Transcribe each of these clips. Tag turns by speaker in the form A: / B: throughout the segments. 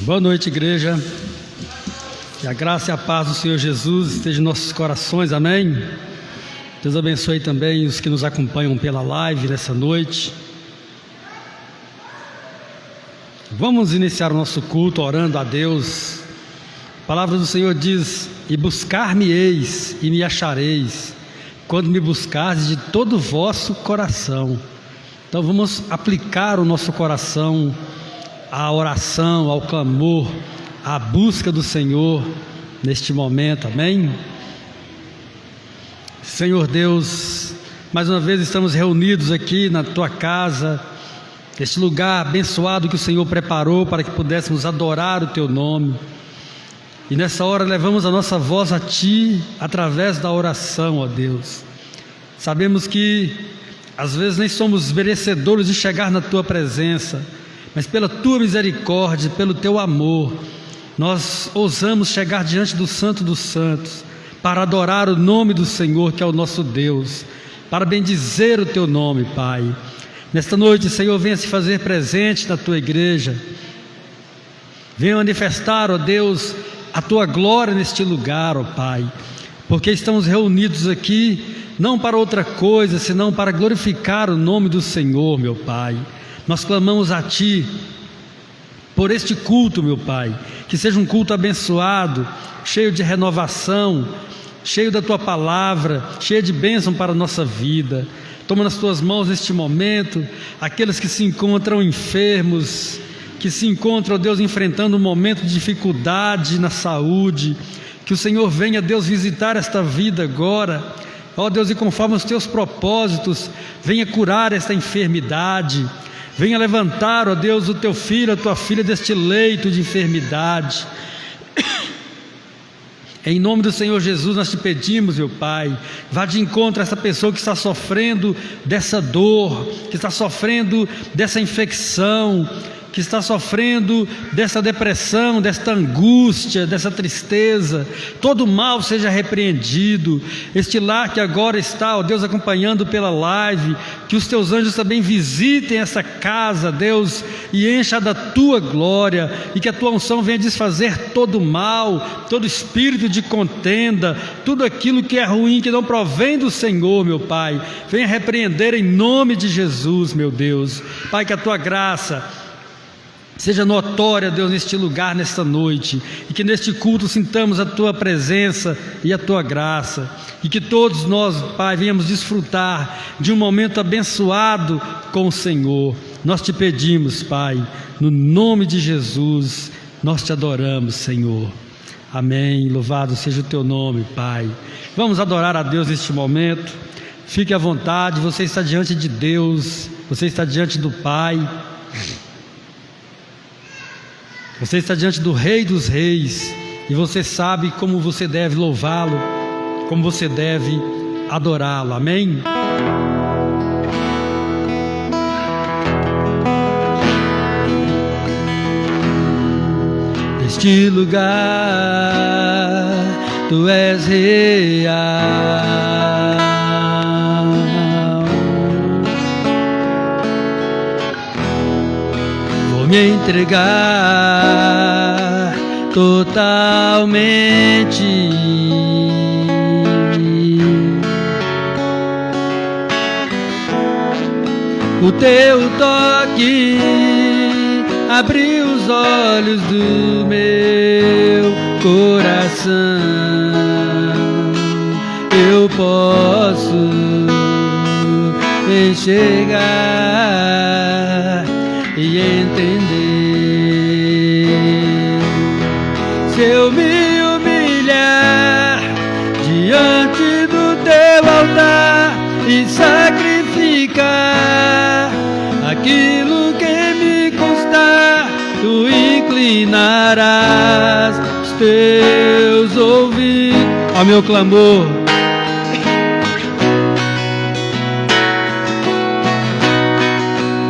A: Boa noite, igreja. Que a graça e a paz do Senhor Jesus esteja em nossos corações, amém? Deus abençoe também os que nos acompanham pela live nessa noite. Vamos iniciar o nosso culto orando a Deus. A palavra do Senhor diz: e buscar-me-eis e me achareis, quando me buscardes de todo o vosso coração. Então vamos aplicar o nosso coração à oração, ao clamor, à busca do Senhor neste momento, amém? Senhor Deus, mais uma vez estamos reunidos aqui na Tua casa, este lugar abençoado que o Senhor preparou para que pudéssemos adorar o Teu nome. E nessa hora levamos a nossa voz a Ti através da oração, ó Deus. Sabemos que às vezes nem somos merecedores de chegar na Tua presença, mas pela Tua misericórdia, pelo Teu amor, nós ousamos chegar diante do Santo dos Santos, para adorar o nome do Senhor, que é o nosso Deus, para bendizer o Teu nome, Pai. Nesta noite, Senhor, venha se fazer presente na Tua igreja, venha manifestar, ó Deus, a Tua glória neste lugar, ó Pai, porque estamos reunidos aqui, não para outra coisa, senão para glorificar o nome do Senhor, meu Pai. Nós clamamos a Ti por este culto, meu Pai, que seja um culto abençoado, cheio de renovação, cheio da Tua palavra, cheio de bênção para a nossa vida. Toma nas Tuas mãos neste momento aqueles que se encontram enfermos, que se encontram, ó Deus, enfrentando um momento de dificuldade na saúde. Que o Senhor venha, Deus, visitar esta vida agora, ó Deus, e conforme os Teus propósitos, venha curar esta enfermidade. Venha levantar, ó Deus, o Teu filho, a Tua filha deste leito de enfermidade. Em nome do Senhor Jesus nós Te pedimos, meu Pai, vá de encontro a essa pessoa que está sofrendo dessa dor, que está sofrendo dessa infecção, que está sofrendo dessa depressão, desta angústia, dessa tristeza. Todo mal seja repreendido. Este lar que agora está, ó Deus, acompanhando pela live, que os Teus anjos também visitem essa casa, Deus, e encha da Tua glória, e que a Tua unção venha desfazer todo mal, todo espírito de contenda, tudo aquilo que é ruim, que não provém do Senhor, meu Pai, venha repreender em nome de Jesus, meu Deus. Pai, que a Tua graça seja notória, Deus, neste lugar, nesta noite, e que neste culto sintamos a Tua presença e a Tua graça, e que todos nós, Pai, venhamos desfrutar de um momento abençoado com o Senhor. Nós Te pedimos, Pai, no nome de Jesus, nós Te adoramos, Senhor. Amém. Louvado seja o Teu nome, Pai. Vamos adorar a Deus neste momento. Fique à vontade, você está diante de Deus, você está diante do Pai. Você está diante do Rei dos Reis, e você sabe como você deve louvá-lo, como você deve adorá-lo, amém? Neste lugar, Tu és real, vou me entregar totalmente. O Teu toque abriu os olhos do meu coração. Eu posso enxergar e entender. Se eu me humilhar diante do Teu altar e sacrificar aquilo que me custar, Tu inclinarás os Teus ouvidos ao meu clamor.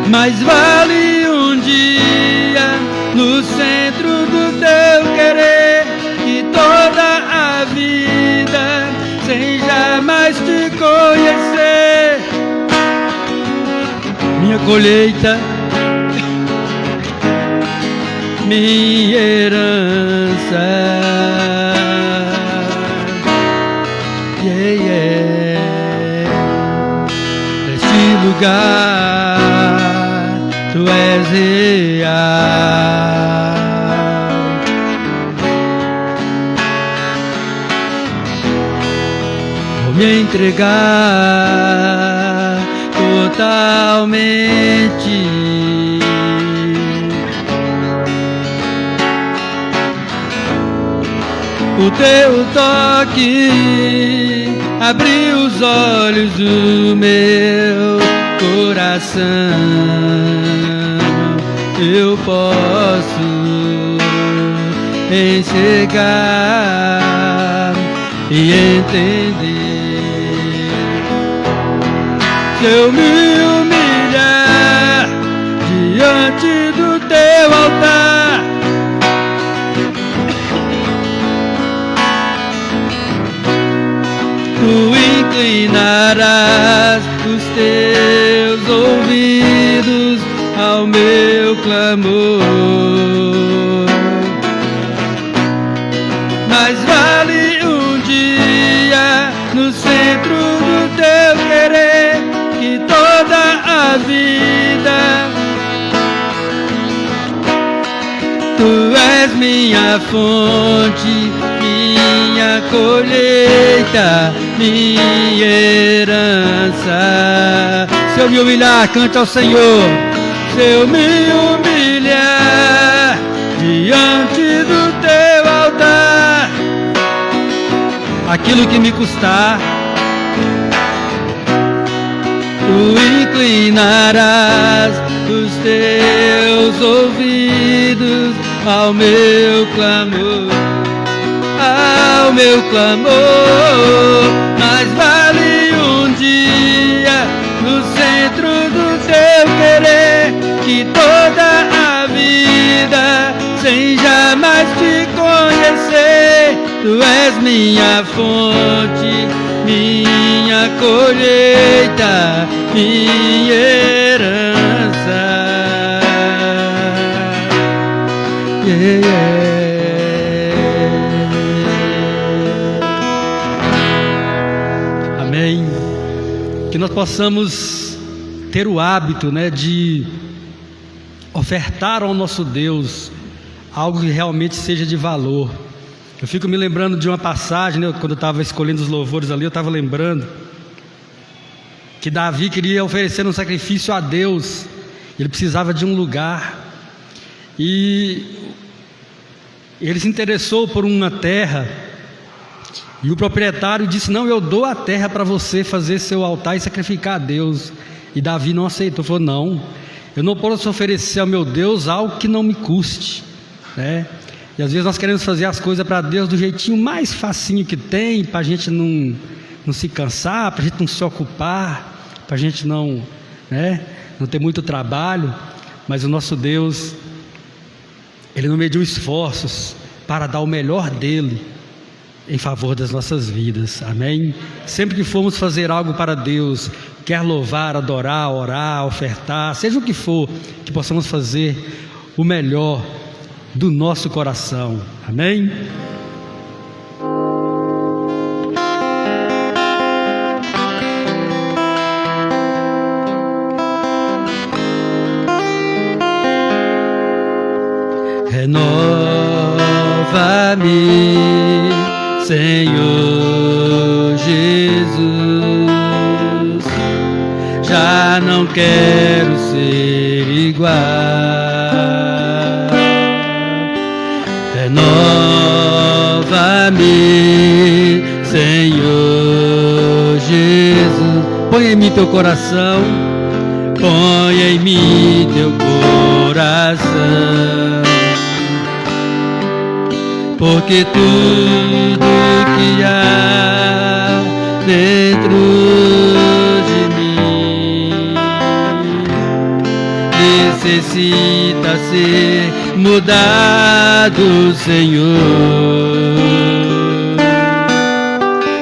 A: Mais vale um dia no centro do Teu querer que toda a vida sem jamais Te conhecer. Minha colheita minha herança. Yeah, yeah. Neste lugar tu és real. Vou me entregar totalmente. O teu toque abriu os olhos do meu coração. Eu posso enxergar e entender. Se eu me humilhar diante do teu altar, tu inclinarás os teus ouvidos ao meu clamor. Mas vale um dia no centro do teu querer que toda a vida. Tu és minha fonte, minha colheita, minha herança. Se eu me humilhar, cante ao Senhor. Se eu me humilhar diante do teu altar, aquilo que me custar, tu inclinarás os teus ouvidos ao meu clamor, ao meu clamor. Mas vale um dia no centro do teu querer que toda a vida, sem jamais te conhecer, tu és minha fonte, minha colheita, minha herança. Yeah, yeah. Amém. Que nós possamos ter o hábito, de ofertar ao nosso Deus algo que realmente seja de valor. Eu fico me lembrando de uma passagem, quando eu estava escolhendo os louvores ali, eu estava lembrando que Davi queria oferecer um sacrifício a Deus. Ele precisava de um lugar e ele se interessou por uma terra, e o proprietário disse: não, eu dou a terra para você fazer seu altar e sacrificar a Deus. E Davi não aceitou, falou: não, eu não posso oferecer ao meu Deus algo que não me custe, E às vezes nós queremos fazer as coisas para Deus do jeitinho mais facinho que tem, para a gente não se cansar, para a gente não se ocupar, para a gente não ter muito trabalho. Mas o nosso Deus, Ele não mediu esforços para dar o melhor dEle em favor das nossas vidas, amém? Sempre que formos fazer algo para Deus, quer louvar, adorar, orar, ofertar, seja o que for, que possamos fazer o melhor do nosso coração, amém? Renova-me, Senhor Jesus, já não quero ser igual. Renova-me, Senhor Jesus. Põe em mim teu coração, põe em mim teu coração, porque tudo que há dentro de mim necessita ser mudado, Senhor,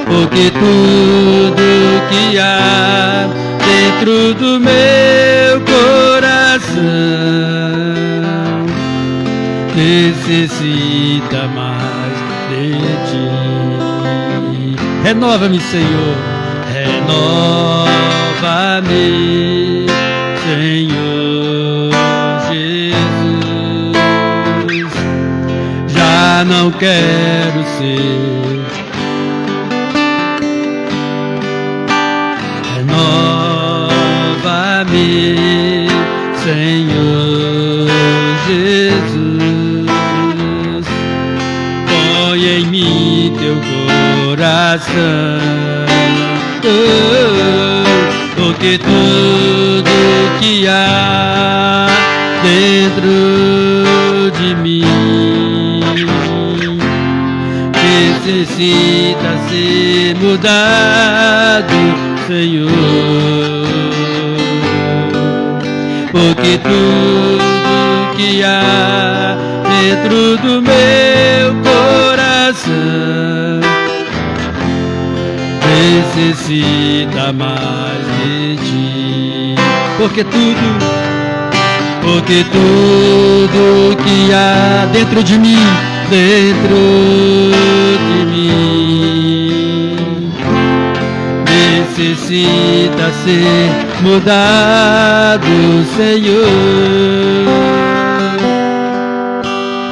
A: porque tudo que há dentro do meu coração necessita mais de ti. Renova-me, Senhor, renova-me, Senhor Jesus. Já não quero ser, renova-me, Senhor Jesus. Põe em mim teu coração, porque tudo que há dentro de mim necessita ser mudado, Senhor. Porque tudo que há dentro do meu coração necessita mais de ti. Porque tudo que há dentro de mim, necessita ser mudado, Senhor.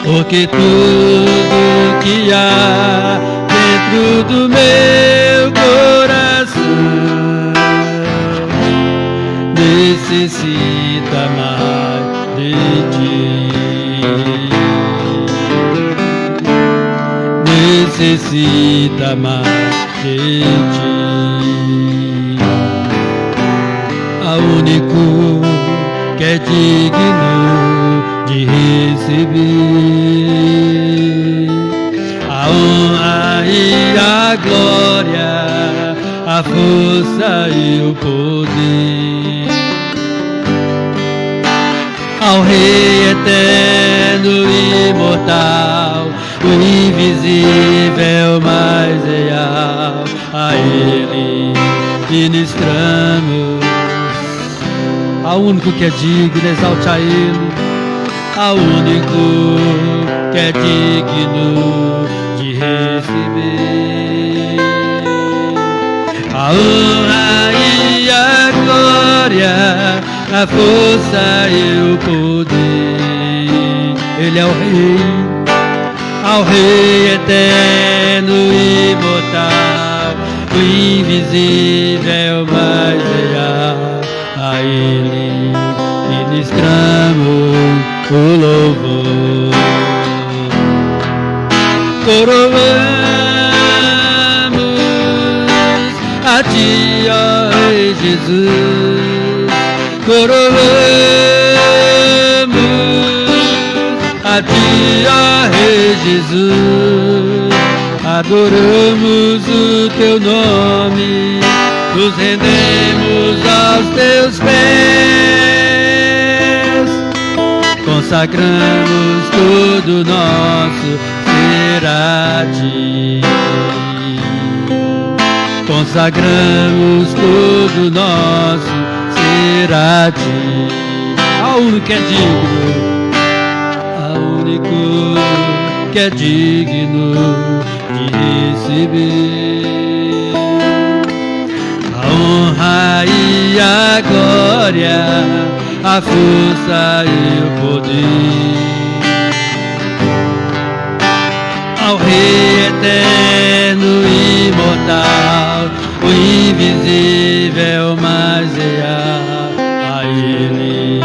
A: Porque tudo que há dentro do meu coração necessita mais de ti. Necessita mais de ti. Ao único que é digno de receber a honra e a glória, a força e o poder, ao Rei eterno e imortal, o invisível mais real, a Ele ministramos. Ao único que é digno, exalte a Ele. Ao único que é digno de receber a honra e a glória, a força e o poder. Ele é o Rei, ao Rei eterno e imortal, o invisível mais real, a Ele ministramos o louvor. Coroamos a Ti, ó Rei Jesus. Coroamos a Ti, ó Rei Jesus. Adoramos o Teu nome, nos rendemos aos Teus pés, consagramos todo nosso ser a Ti. Consagramos todo nosso ser a Ti. Ao único que é digno, ao único que é digno de receber a honra e a glória, a força e o poder, ao Rei eterno e imortal, o invisível mais real, a Ele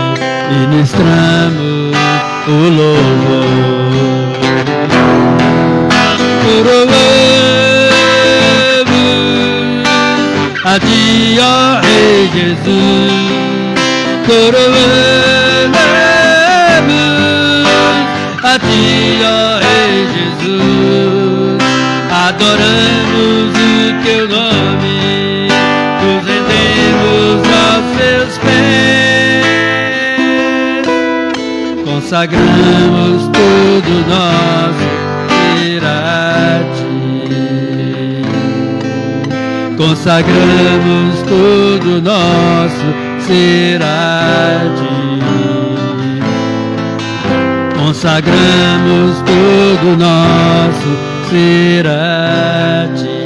A: ministramos o louvor. Coroamos a Ti, ó Rei Jesus. Coroamos a Ti, ó Rei Jesus. Adoramos o Teu nome, nos rendemos aos Teus pés, consagramos todo nosso ser a Ti. Consagramos todo nosso ser a Ti. consagramos todo nosso ser a Ti.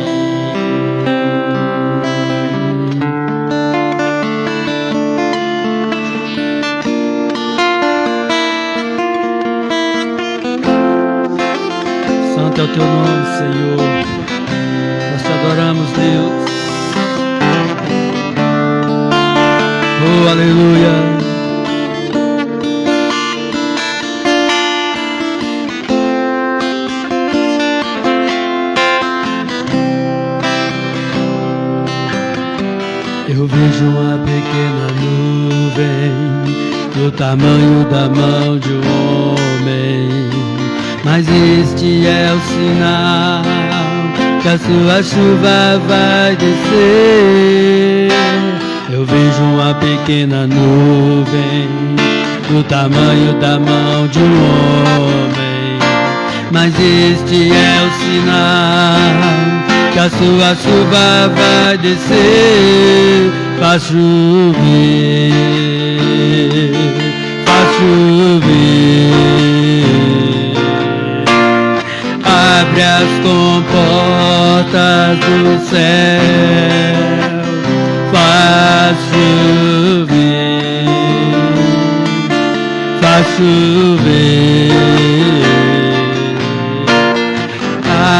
A: Santo é o Teu nome, Senhor. Nós Te adoramos, Deus. Oh, aleluia. Eu vejo uma pequena nuvem do tamanho da mão de um homem, mas este é o sinal que a sua chuva vai descer. Eu vejo uma pequena nuvem do tamanho da mão de um homem, mas este é o sinal que a sua chuva vai descer. Faz chover, faz chover. Abre as comportas do céu, faz chover, faz chover.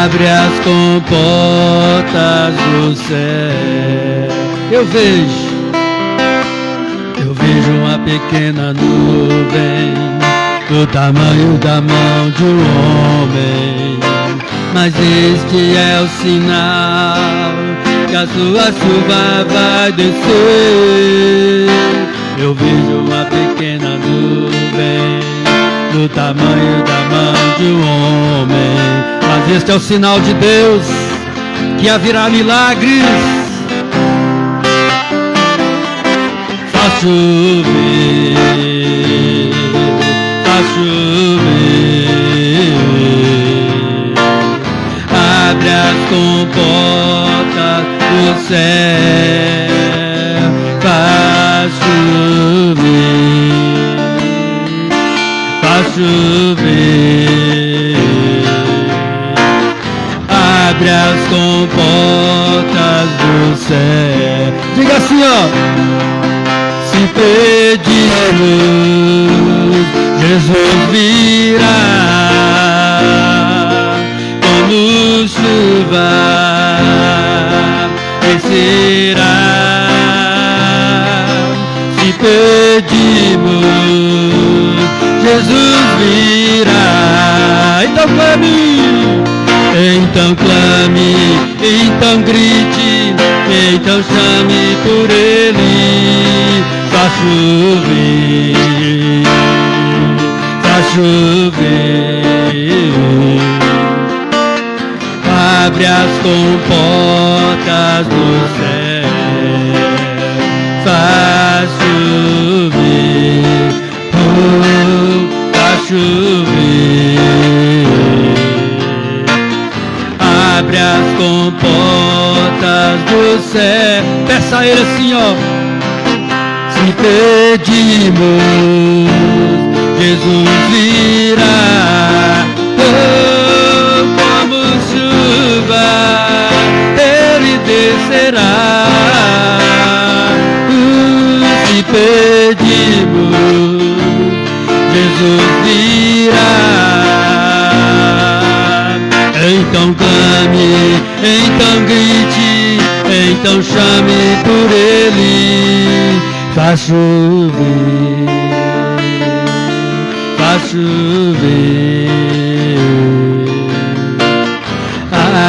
A: Abre as comportas do céu. Eu vejo uma pequena nuvem do tamanho da mão de um homem, mas este é o sinal que a sua chuva vai descer. Eu vejo uma pequena nuvem do tamanho da mão de um homem, mas este é o sinal de Deus que haverá milagres. Faz chover, faz chover. Abre as comportas do céu, faz chover, faz chover. Abre as comportas do céu. Diga assim, ó. Se pedirmos, Jesus virá como chuva, descerá. Se pedimos, Jesus virá. Então clame, então grite, então chame por Ele. Faz chover, faz chover. Abre as comportas do céu, faz chover, faz chover. Abre as comportas do céu. Peça a Ele assim, ó. Se pedimos, Jesus virá, oh, como chuva, Ele descerá. Se pedimos, Jesus virá. Então clame, então grite, então chame por Ele. Faz chover, faz chover.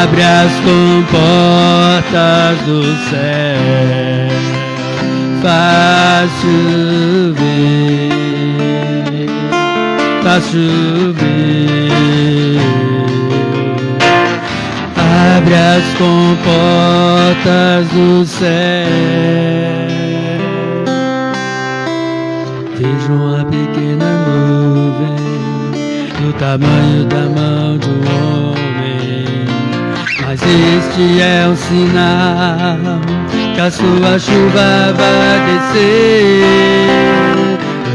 A: Abre as comportas do céu, faz chover, faz chover. Abre as comportas do céu. Vejo uma pequena nuvem do tamanho da mão de um homem, mas este é um sinal que a sua chuva vai descer.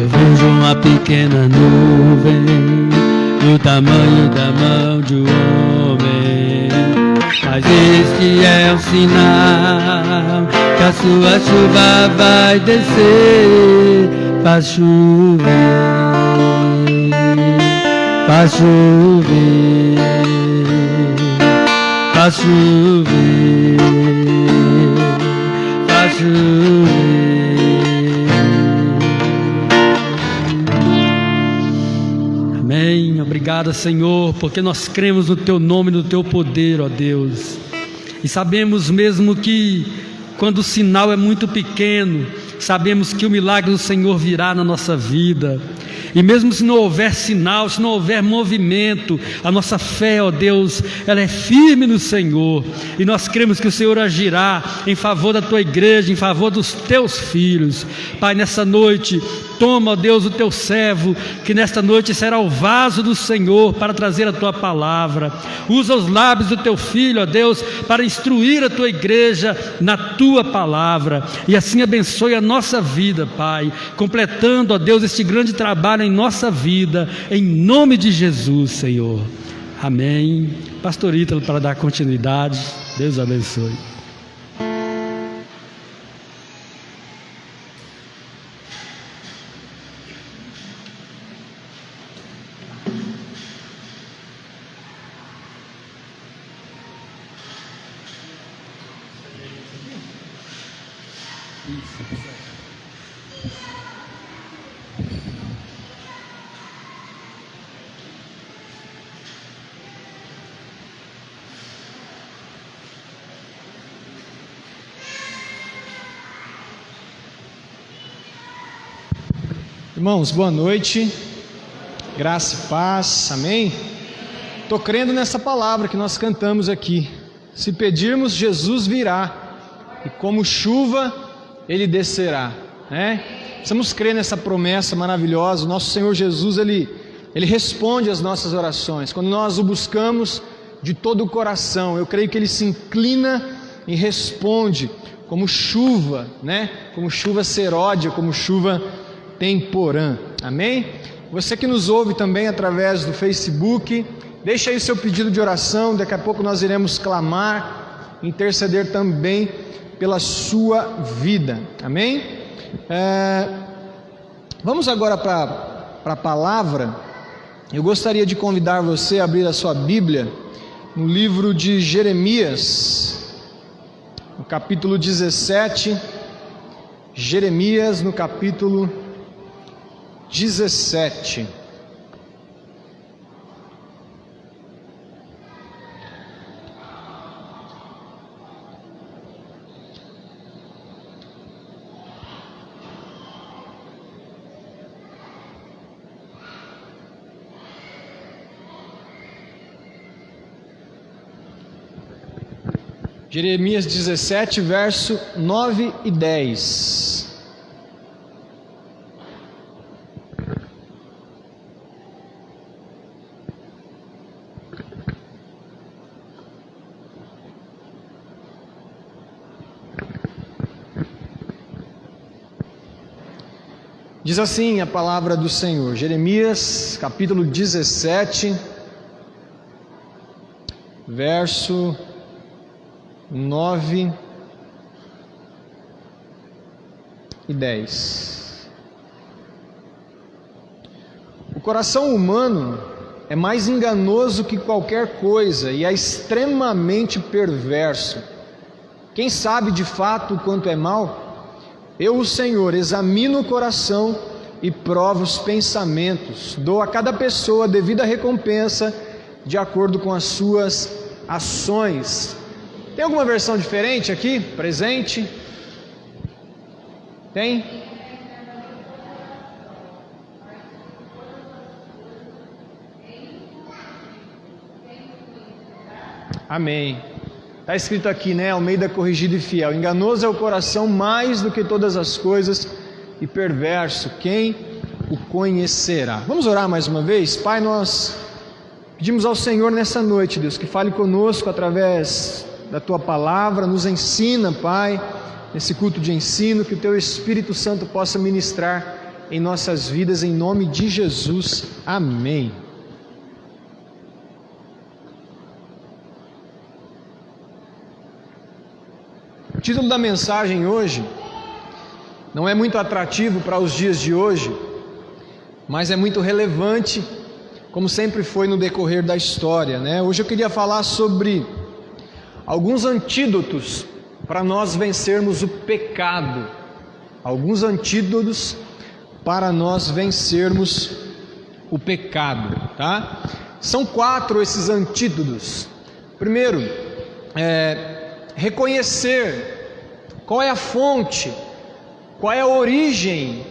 A: Eu vejo uma pequena nuvem do tamanho da mão de um homem. Mas este é um sinal que a sua chuva vai descer. Faz chover, faz chover, faz chover, faz chover. Amém. Obrigado, Senhor, porque nós cremos no Teu nome e no Teu poder, ó Deus. E sabemos mesmo que quando o sinal é muito pequeno, sabemos que o milagre do Senhor virá na nossa vida. E mesmo se não houver sinal, se não houver movimento, a nossa fé, ó Deus, ela é firme no Senhor. E nós cremos que o Senhor agirá em favor da Tua igreja, em favor dos Teus filhos. Pai, nessa noite, toma, ó Deus, o Teu servo, que nesta noite será o vaso do Senhor para trazer a Tua palavra. Usa os lábios do Teu filho, ó Deus, para instruir a Tua igreja na Tua palavra. E assim abençoe a nossa vida, Pai, completando, ó Deus, este grande trabalho em nossa vida, em nome de Jesus, Senhor. Amém. Pastor Ítalo, para dar continuidade. Deus abençoe.
B: Irmãos, boa noite, graça e paz, amém? Estou crendo nessa palavra que nós cantamos aqui. Se pedirmos, Jesus virá, e como chuva, Ele descerá, né? Precisamos crer nessa promessa maravilhosa. O nosso Senhor Jesus, Ele responde às nossas orações, quando nós o buscamos de todo o coração. Eu creio que Ele se inclina e responde, como chuva, né? Como chuva seródia, como chuva temporã, amém? Você que nos ouve também através do Facebook, deixa aí seu pedido de oração. Daqui a pouco nós iremos clamar, interceder também pela sua vida, amém? Vamos agora para a palavra. Eu gostaria de convidar você a abrir a sua Bíblia no livro de Jeremias, no capítulo 17, Jeremias no capítulo 17. Jeremias 17, verso 9 e 10. Diz assim a palavra do Senhor, Jeremias capítulo 17, verso 9 e 10. O coração humano é mais enganoso que qualquer coisa e é extremamente perverso. Quem sabe de fato o quanto é mal? Eu, o Senhor, examino o coração e provo os pensamentos. Dou a cada pessoa a devida recompensa de acordo com as suas ações. Tem alguma versão diferente aqui? Presente? Tem? Amém. Está escrito aqui, né? Almeida Corrigido e Fiel. Enganoso é o coração mais do que todas as coisas e perverso. Quem o conhecerá? Vamos orar mais uma vez? Pai, nós pedimos ao Senhor nessa noite, Deus, que fale conosco através da Tua palavra. Nos ensina, Pai, nesse culto de ensino, que o Teu Espírito Santo possa ministrar em nossas vidas, em nome de Jesus. Amém. O título da mensagem hoje não é muito atrativo para os dias de hoje, mas é muito relevante, como sempre foi no decorrer da história, né? Hoje eu queria falar sobre alguns antídotos para nós vencermos o pecado. Alguns antídotos para nós vencermos o pecado, tá? São 4 esses antídotos. Primeiro, reconhecer qual é a fonte, qual é a origem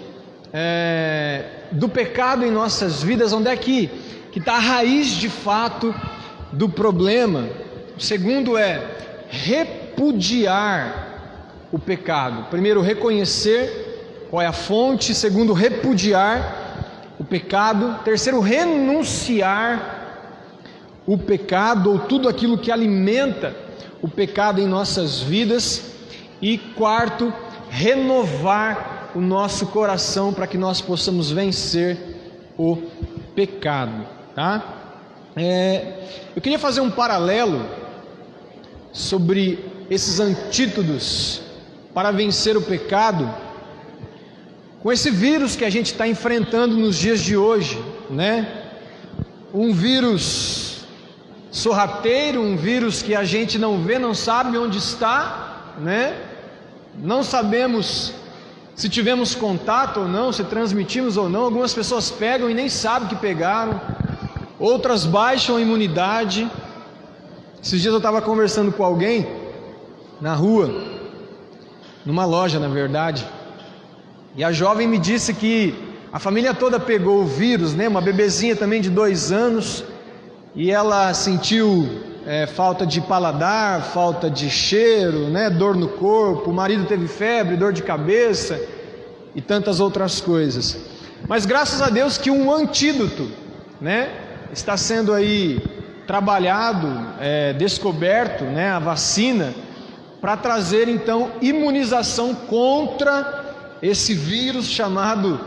B: do pecado em nossas vidas, onde é que está a raiz de fato do problema. O segundo é repudiar o pecado. Primeiro, reconhecer qual é a fonte. Segundo, repudiar o pecado. Terceiro, renunciar o pecado, ou tudo aquilo que alimenta o pecado em nossas vidas. E quarto, renovar o nosso coração para que nós possamos vencer o pecado, tá? Eu queria fazer um paralelo sobre esses antídotos para vencer o pecado com esse vírus que a gente está enfrentando nos dias de hoje, né? Um vírus sorrateiro, um vírus que a gente não vê, não sabe onde está, né? Não sabemos se tivemos contato ou não, se transmitimos ou não. Algumas pessoas pegam e nem sabem que pegaram, outras baixam a imunidade. Esses dias eu estava conversando com alguém na rua, numa loja na verdade, e a jovem me disse que a família toda pegou o vírus, né? Uma bebezinha também de 2 anos, e ela sentiu falta de paladar, falta de cheiro, né? Dor no corpo, o marido teve febre, dor de cabeça e tantas outras coisas. Mas graças a Deus que um antídoto, né, está sendo aí trabalhado, descoberto, né, a vacina, para trazer então imunização contra esse vírus chamado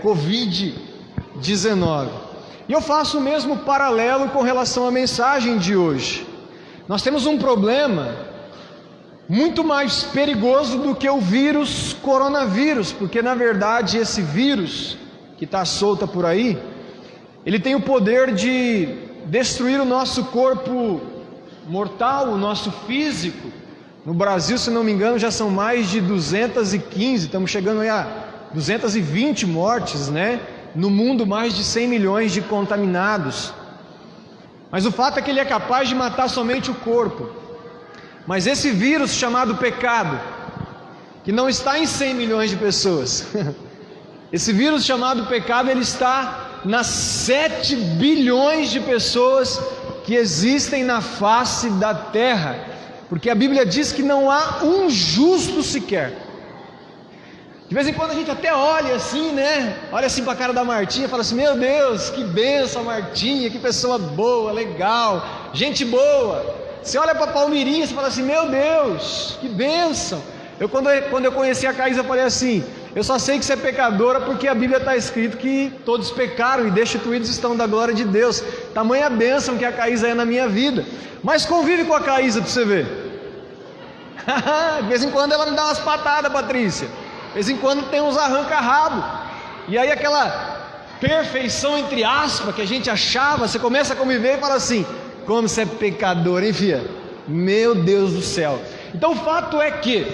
B: Covid-19. E eu faço o mesmo paralelo com relação à mensagem de hoje. Nós temos um problema muito mais perigoso do que o vírus coronavírus, porque na verdade esse vírus que está solto por aí, ele tem o poder de destruir o nosso corpo mortal, o nosso físico. No Brasil, se não me engano, já são mais de 215, estamos chegando aí a 220 mortes, né? No mundo, mais de 100 milhões de contaminados. Mas o fato é que ele é capaz de matar somente o corpo. Mas esse vírus chamado pecado, que não está em 100 milhões de pessoas, esse vírus chamado pecado, ele está nas 7 bilhões de pessoas que existem na face da terra. Porque a Bíblia diz que não há um justo sequer. De vez em quando a gente até olha assim, né? Olha assim para a cara da Martinha e fala assim: meu Deus, que benção a Martinha, que pessoa boa, legal, gente boa. Você olha para a Palmirinha e fala assim: meu Deus, que benção. Quando eu conheci a Caísa, eu falei assim: eu só sei que você é pecadora porque a Bíblia está escrito que todos pecaram e destituídos estão da glória de Deus. Tamanha bênção que a Caísa é na minha vida. Mas convive com a Caísa para você ver. De vez em quando ela me dá umas patadas, Patrícia. De vez em quando tem uns arranca-rabo. E aí aquela perfeição entre aspas que a gente achava, você começa a conviver e fala assim: como você é pecador, hein, filha? Meu Deus do céu. Então o fato é que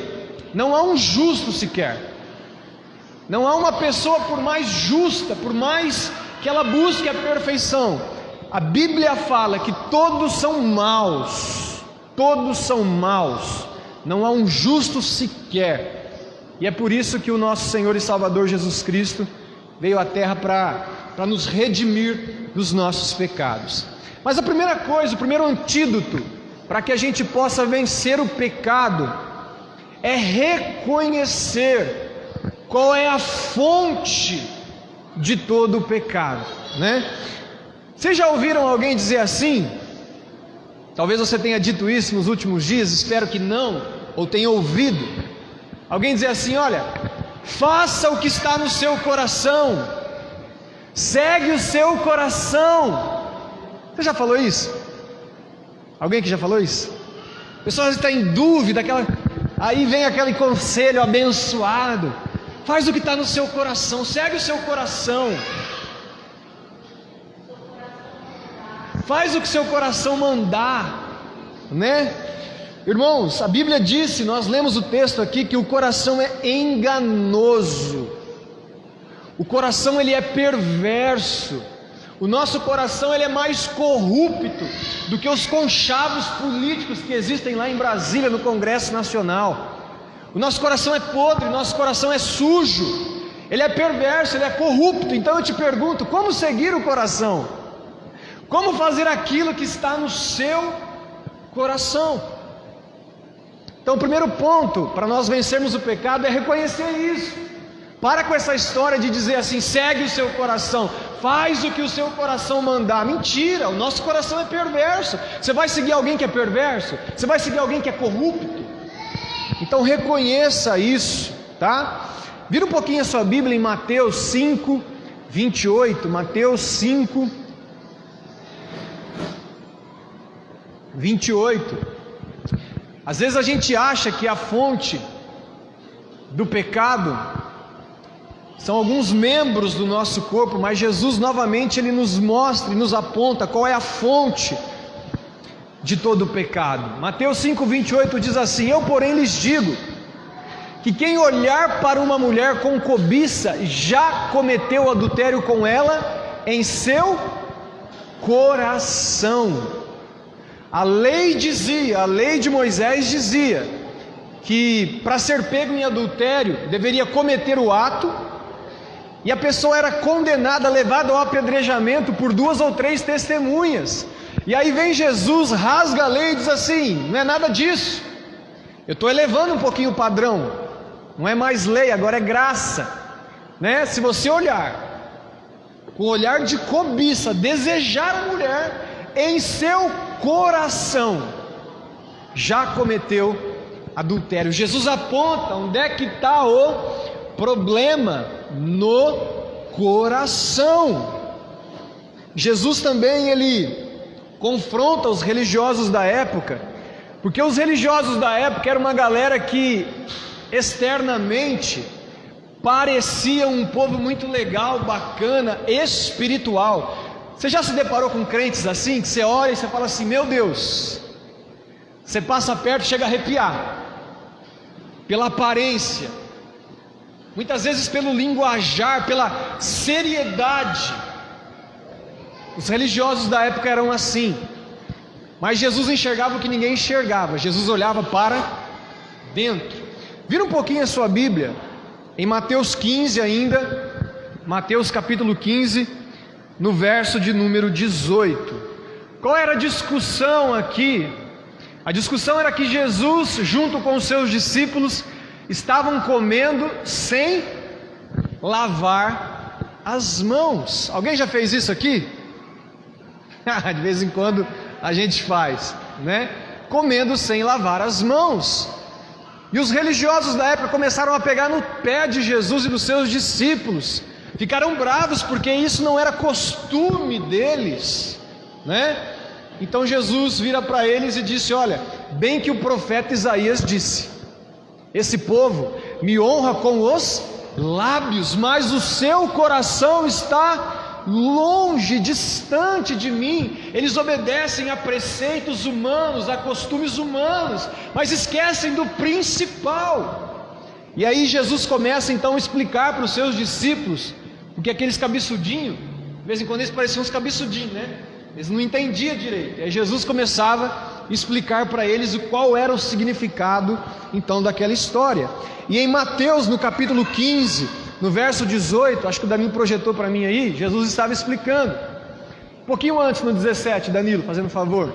B: não há um justo sequer. Não há uma pessoa, por mais justa, por mais que ela busque a perfeição, a Bíblia fala que todos são maus. Todos são maus. Não há um justo sequer. E é por isso que o nosso Senhor e Salvador Jesus Cristo veio à terra para nos redimir dos nossos pecados. Mas a primeira coisa, o primeiro antídoto para que a gente possa vencer o pecado é reconhecer qual é a fonte de todo o pecado, né? Vocês já ouviram alguém dizer assim? Talvez você tenha dito isso nos últimos dias, espero que não, ou tenha ouvido alguém dizer assim: olha, faça o que está no seu coração, segue o seu coração. Você já falou isso? Alguém que já falou isso? O pessoal está em dúvida, Aí vem aquele conselho abençoado: faz o que está no seu coração, segue o seu coração, faz o que seu coração mandar, né? Irmãos, a Bíblia disse, nós lemos o texto aqui, que o coração é enganoso, o coração ele é perverso, o nosso coração ele é mais corrupto do que os conchavos políticos que existem lá em Brasília, no Congresso Nacional. O nosso coração é podre, o nosso coração é sujo, ele é perverso, ele é corrupto. Então eu te pergunto, como seguir o coração? Como fazer aquilo que está no seu coração? Então o primeiro ponto para nós vencermos o pecado é reconhecer isso. Para com essa história de dizer assim: segue o seu coração, faz o que o seu coração mandar. Mentira, o nosso coração é perverso. Você vai seguir alguém que é perverso? Você vai seguir alguém que é corrupto? Então reconheça isso, tá? Vira um pouquinho a sua Bíblia em Mateus 5, 28. Mateus 5, 28. Às vezes a gente acha que a fonte do pecado são alguns membros do nosso corpo, mas Jesus novamente ele nos mostra e nos aponta qual é a fonte de todo o pecado. Mateus 5:28 diz assim: eu porém lhes digo que quem olhar para uma mulher com cobiça já cometeu adultério com ela em seu coração. A lei de Moisés dizia que para ser pego em adultério deveria cometer o ato, e a pessoa era condenada, levada ao apedrejamento por 2 ou 3 testemunhas. E aí vem Jesus, rasga a lei e diz assim: não é nada disso, eu estou elevando um pouquinho o padrão, não é mais lei, agora é graça, né? Se você olhar com olhar de cobiça, desejar a mulher em seu coração, já cometeu adultério. Jesus aponta onde é que está o problema: no coração. Jesus também ele confronta os religiosos da época, porque os religiosos da época eram uma galera que externamente parecia um povo muito legal, bacana, espiritual. Você já se deparou com crentes assim, que você olha e você fala assim: meu Deus, você passa perto e chega a arrepiar, pela aparência, muitas vezes pelo linguajar, pela seriedade. Os religiosos da época eram assim, mas Jesus enxergava o que ninguém enxergava, Jesus olhava para dentro. Vira um pouquinho a sua Bíblia, em Mateus 15 ainda, Mateus capítulo 15, no verso de número 18. Qual era a discussão aqui? A discussão era que Jesus, junto com os seus discípulos, estavam comendo sem lavar as mãos. Alguém já fez isso aqui? De vez em quando a gente faz, né? Comendo sem lavar as mãos. E os religiosos da época começaram a pegar no pé de Jesus e dos seus discípulos. Ficaram bravos porque isso não era costume deles, né? Então Jesus vira para eles e disse: olha, bem que o profeta Isaías disse: esse povo me honra com os lábios, mas o seu coração está longe, distante de mim. Eles obedecem a preceitos humanos, a costumes humanos, mas esquecem do principal. E aí Jesus começa então a explicar para os seus discípulos, porque aqueles cabeçudinhos, de vez em quando eles pareciam uns cabeçudinhos, né? Eles não entendiam direito. Aí Jesus começava a explicar para eles qual era o significado então daquela história. E em Mateus, no capítulo 15, no verso 18, acho que o Danilo projetou para mim aí, Jesus estava explicando. Um pouquinho antes, no 17, Danilo, fazendo um favor.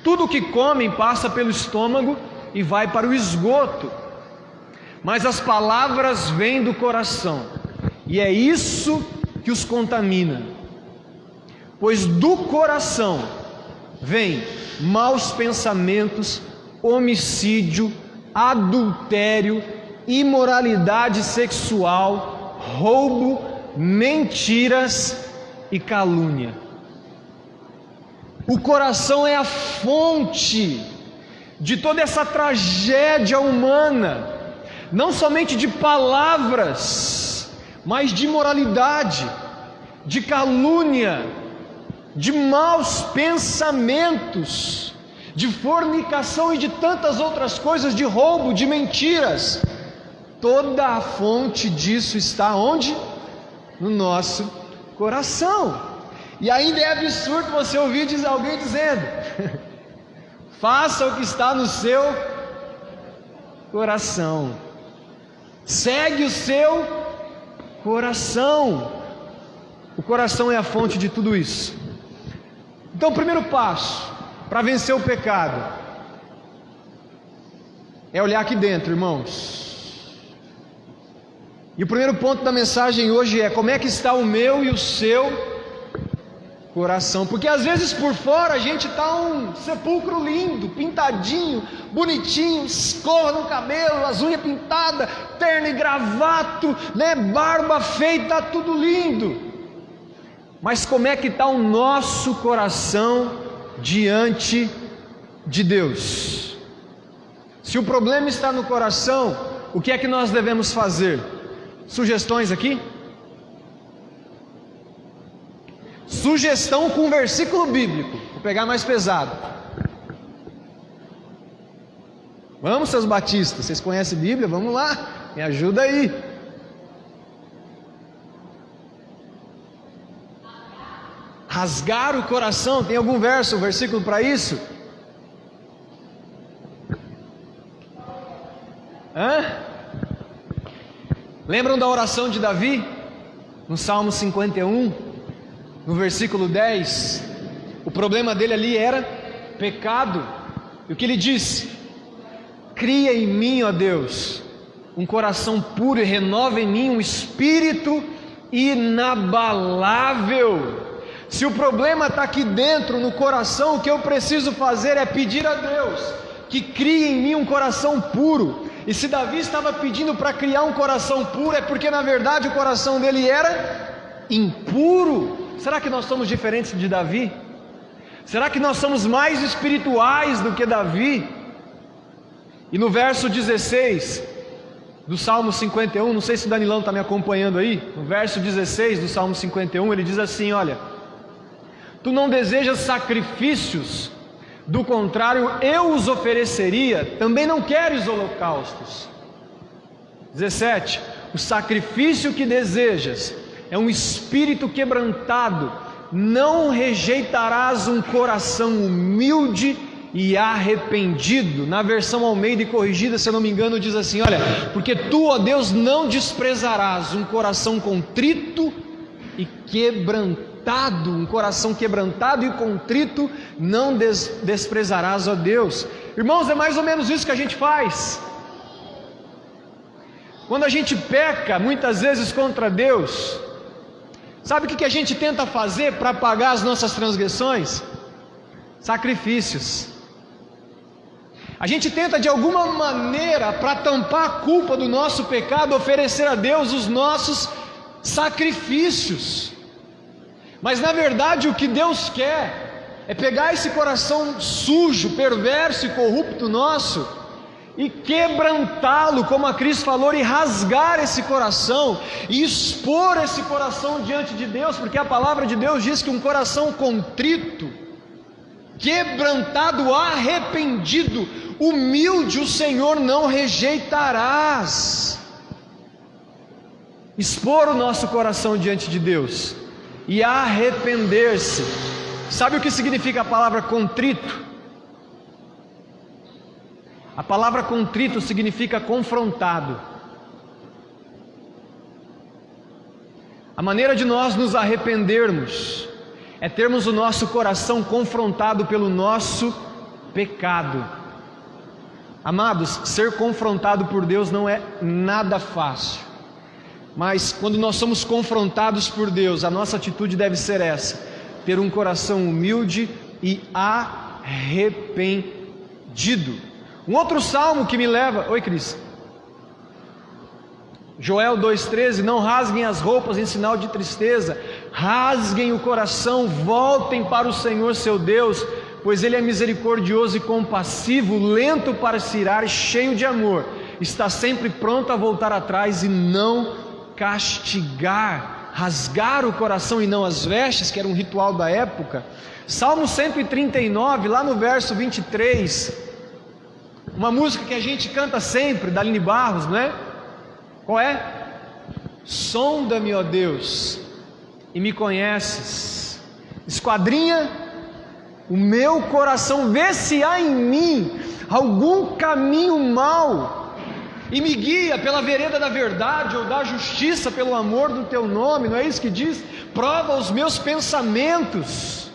B: Tudo o que comem passa pelo estômago e vai para o esgoto, mas as palavras vêm do coração, e é isso que os contamina. Pois do coração vem maus pensamentos, homicídio, adultério, imoralidade sexual, roubo, mentiras e calúnia. O coração é a fonte de toda essa tragédia humana, não somente de palavras, mas de imoralidade, de calúnia, de maus pensamentos, de fornicação e de tantas outras coisas, de roubo, de mentiras. Toda a fonte disso está onde? No nosso coração. E ainda é absurdo você ouvir alguém dizendo: faça o que está no seu coração, segue o seu coração. O coração é a fonte de tudo isso. Então, o primeiro passo para vencer o pecado é olhar aqui dentro, irmãos. E o primeiro ponto da mensagem hoje é: como é que está o meu e o seu coração? Porque às vezes por fora a gente está um sepulcro lindo, pintadinho, bonitinho, escova no cabelo, as unhas pintadas, terno e gravato, né? Barba feita, tudo lindo. Mas como é que está o nosso coração diante de Deus? Se o problema está no coração, o que é que nós devemos fazer? Sugestões aqui? Sugestão com versículo bíblico. Vou pegar mais pesado. Vamos, seus batistas, vocês conhecem Bíblia? Vamos lá, me ajuda aí. Rasgar o coração, tem algum versículo para isso? Lembram da oração de Davi? No Salmo 51, no versículo 10, o problema dele ali era pecado. E o que ele disse? Cria em mim, ó Deus, um coração puro e renova em mim um espírito inabalável. Se o problema está aqui dentro, no coração, o que eu preciso fazer é pedir a Deus que crie em mim um coração puro. E se Davi estava pedindo para criar um coração puro, é porque na verdade o coração dele era impuro. Será que nós somos diferentes de Davi? Será que nós somos mais espirituais do que Davi? E no verso 16 do Salmo 51, não sei se o Danilão está me acompanhando aí, no verso 16 do Salmo 51, ele diz assim: olha, tu não desejas sacrifícios, do contrário eu os ofereceria, também não queres holocaustos. 17, o sacrifício que desejas é um espírito quebrantado, não rejeitarás um coração humilde e arrependido. Na versão Almeida e Corrigida, se eu não me engano, diz assim: olha, porque tu, ó Deus, não desprezarás um coração contrito e quebrantado. Um coração quebrantado e contrito não desprezarás, ó Deus. Irmãos, é mais ou menos isso que a gente faz. Quando a gente peca muitas vezes contra Deus, sabe o que a gente tenta fazer para pagar as nossas transgressões? Sacrifícios. A gente tenta de alguma maneira, para tampar a culpa do nosso pecado, oferecer a Deus os nossos sacrifícios. Mas na verdade o que Deus quer é pegar esse coração sujo, perverso e corrupto nosso e quebrantá-lo, como a Cris falou, e rasgar esse coração e expor esse coração diante de Deus, porque a palavra de Deus diz que um coração contrito, quebrantado, arrependido, humilde, o Senhor não rejeitarás. Expor o nosso coração diante de Deus e arrepender-se. Sabe o que significa a palavra contrito? A palavra contrito significa confrontado. A maneira de nós nos arrependermos é termos o nosso coração confrontado pelo nosso pecado. Amados, ser confrontado por Deus não é nada fácil. Mas quando nós somos confrontados por Deus, a nossa atitude deve ser essa: ter um coração humilde e arrependido. Um outro salmo que me leva... Oi, Cris. Joel 2,13: não rasguem as roupas em sinal de tristeza, rasguem o coração, voltem para o Senhor seu Deus, pois Ele é misericordioso e compassivo, lento para se irar e cheio de amor. Está sempre pronto a voltar atrás e não castigar, rasgar o coração e não as vestes, que era um ritual da época. Salmo 139, lá no verso 23, uma música que a gente canta sempre, da Aline Barros, não é? Qual é? Sonda-me, ó Deus, e me conheces, esquadrinha o meu coração, vê se há em mim algum caminho mau, e me guia pela vereda da verdade ou da justiça, pelo amor do teu nome. Não é isso que diz? Prova os meus pensamentos.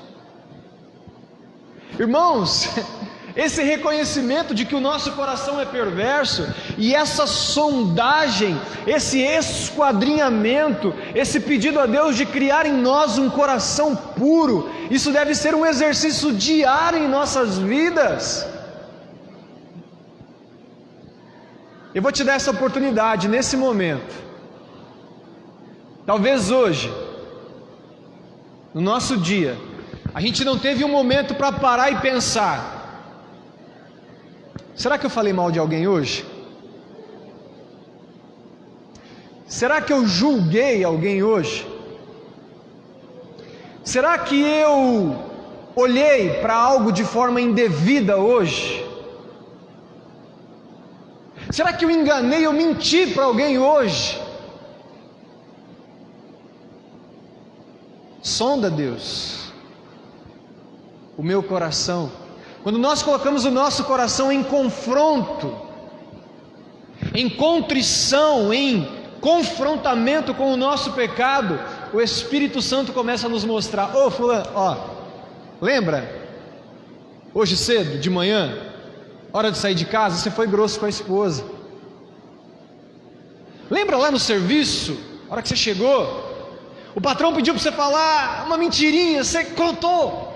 B: Irmãos, esse reconhecimento de que o nosso coração é perverso, e essa sondagem, esse esquadrinhamento, esse pedido a Deus de criar em nós um coração puro, isso deve ser um exercício diário em nossas vidas. Eu vou te dar essa oportunidade nesse momento. Talvez hoje, no nosso dia, a gente não teve um momento para parar e pensar: será que eu falei mal de alguém hoje? Será que eu julguei alguém hoje? Será que eu olhei para algo de forma indevida hoje? Será que eu enganei, eu menti para alguém hoje? Sonda, Deus, o meu coração. Quando nós colocamos o nosso coração em confronto, em contrição, em confrontamento com o nosso pecado, o Espírito Santo começa a nos mostrar: ô fulano, ó, lembra? Hoje cedo, de manhã, hora de sair de casa, você foi grosso com a esposa. Lembra lá no serviço, a hora que você chegou, o patrão pediu para você falar uma mentirinha, você contou.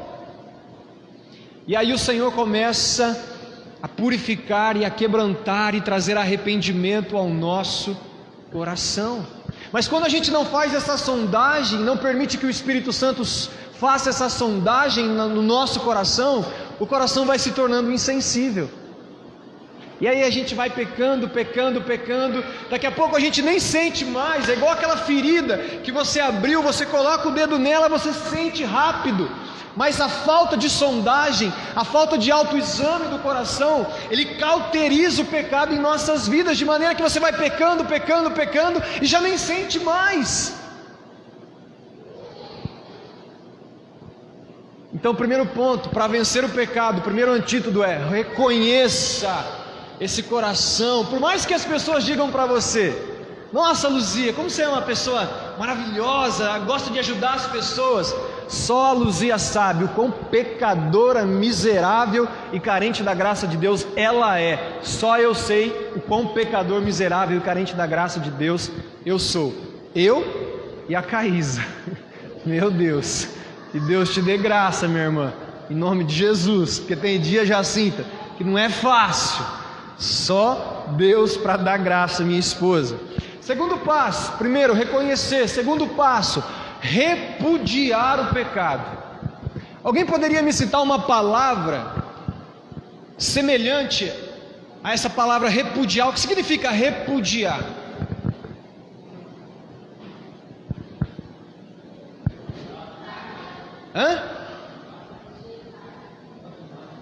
B: E aí o Senhor começa a purificar e a quebrantar e trazer arrependimento ao nosso coração. Mas quando a gente não faz essa sondagem, não permite que o Espírito Santo faça essa sondagem no nosso coração, o coração vai se tornando insensível. E aí a gente vai pecando, daqui a pouco a gente nem sente mais. É igual aquela ferida que você abriu, você coloca o dedo nela, você sente rápido. Mas a falta de sondagem, a falta de autoexame do coração, ele cauteriza o pecado em nossas vidas, de maneira que você vai pecando e já nem sente mais. Então o primeiro ponto para vencer o pecado, o primeiro antídoto é: reconheça esse coração. Por mais que as pessoas digam para você: nossa, Luzia, como você é uma pessoa maravilhosa, gosta de ajudar as pessoas. Só a Luzia sabe o quão pecadora, miserável e carente da graça de Deus ela é. Só eu sei o quão pecador, miserável e carente da graça de Deus eu sou. Eu e a Caísa. Meu Deus. Que Deus te dê graça, minha irmã, em nome de Jesus. Porque tem dia, Jacinta, que não é fácil. Só Deus para dar graça, minha esposa. Segundo passo, primeiro, reconhecer. Segundo passo, repudiar o pecado. Alguém poderia me citar uma palavra semelhante a essa palavra repudiar? O que significa repudiar?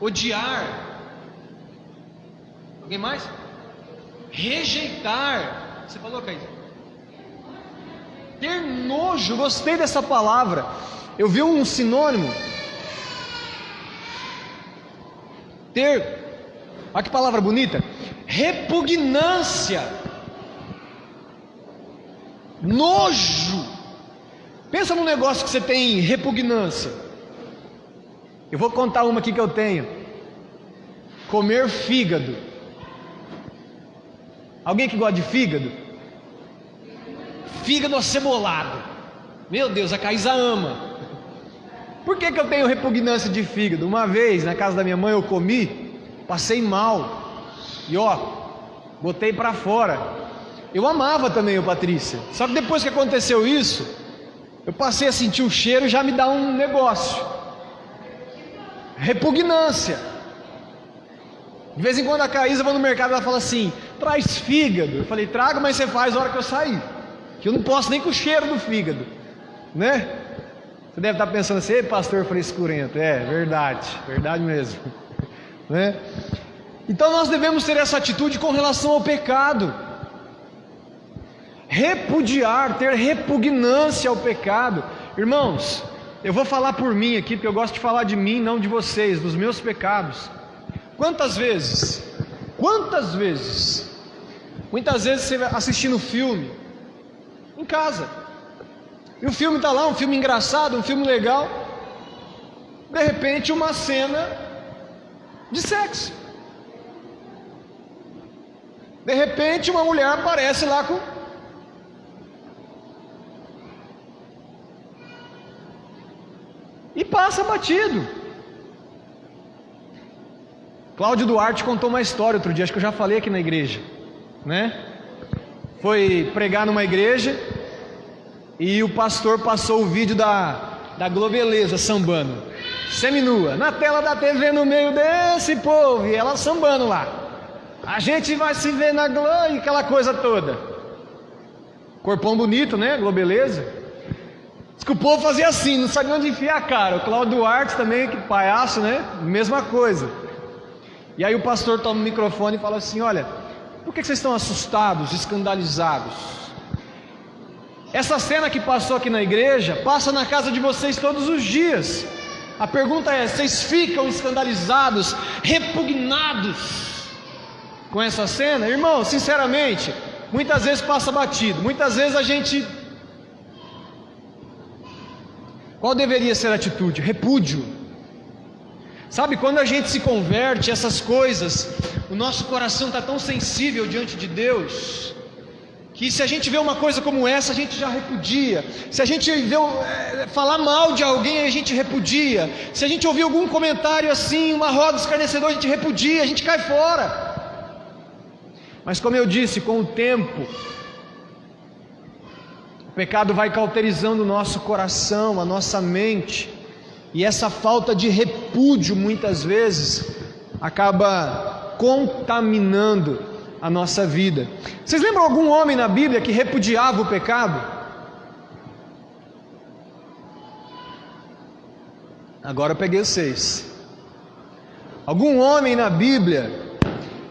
B: Odiar. Alguém mais? Rejeitar. Você falou, Caísa? Ter nojo. Gostei dessa palavra. Eu vi um sinônimo. Olha que palavra bonita. Repugnância. Nojo. Pensa num negócio que você tem repugnância. Eu vou contar uma aqui que eu tenho. Comer fígado. Alguém que gosta de fígado? Fígado acebolado. Meu Deus, a Caísa ama. Por que eu tenho repugnância de fígado? Uma vez na casa da minha mãe eu comi, passei mal. E botei para fora. Eu amava também o Patrícia. Só que depois que aconteceu isso, eu passei a sentir o cheiro e já me dá um negócio. repugnância. De vez em quando a Caísa vai no mercado e ela fala assim: traz fígado. Eu falei: traga, mas você faz a hora que eu sair, que eu não posso nem com o cheiro do fígado, né? Você deve estar pensando assim: ei, pastor frescurento. É verdade, verdade mesmo, né? Então nós devemos ter essa atitude com relação ao pecado, repudiar, ter repugnância ao pecado. Irmãos, eu vou falar por mim aqui, porque eu gosto de falar de mim, não de vocês, dos meus pecados. Quantas vezes, muitas vezes você vai assistindo filme em casa, e o filme está lá, um filme engraçado, um filme legal, de repente uma cena de sexo, de repente uma mulher aparece lá com... e passa batido. Cláudio Duarte contou uma história outro dia, acho que eu já falei aqui na igreja, né? Foi pregar numa igreja e o pastor passou o vídeo da Globeleza sambando, seminua, na tela da TV no meio desse povo, e ela sambando lá. A gente vai se ver na Globo, e aquela coisa toda. Corpão bonito, né? Globeleza. Diz que o povo fazia assim, não sabia onde enfiar a cara. O Cláudio Duarte também, que palhaço, né? Mesma coisa. E aí o pastor toma o microfone e fala assim: olha, por que vocês estão assustados, escandalizados? Essa cena que passou aqui na igreja, passa na casa de vocês todos os dias. A pergunta é: vocês ficam escandalizados, repugnados com essa cena? Irmão, sinceramente, muitas vezes passa batido, muitas vezes a gente... Qual deveria ser a atitude? Repúdio. Sabe, quando a gente se converte, essas coisas, o nosso coração está tão sensível diante de Deus, que se a gente vê uma coisa como essa, a gente já repudia. Se a gente vê falar mal de alguém, a gente repudia. Se a gente ouvir algum comentário assim, uma roda escarnecedora, a gente repudia, a gente cai fora. Mas como eu disse, com o tempo, o pecado vai cauterizando o nosso coração, a nossa mente, e essa falta de repúdio muitas vezes acaba contaminando a nossa vida. Vocês lembram algum homem na Bíblia que repudiava o pecado? Agora eu peguei vocês. Algum homem na Bíblia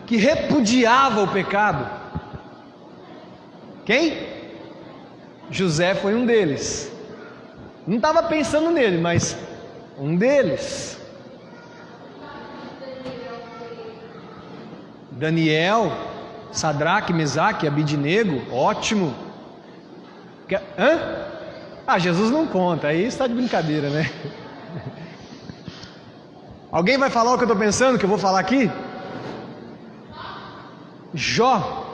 B: que repudiava o pecado? Quem? José foi um deles. Não estava pensando nele, mas um deles. Daniel, Sadraque, Mesaque, Abidnego, ótimo. Hã? Ah, Jesus não conta, aí está de brincadeira, né? Alguém vai falar o que eu estou pensando, que eu vou falar aqui? Jó.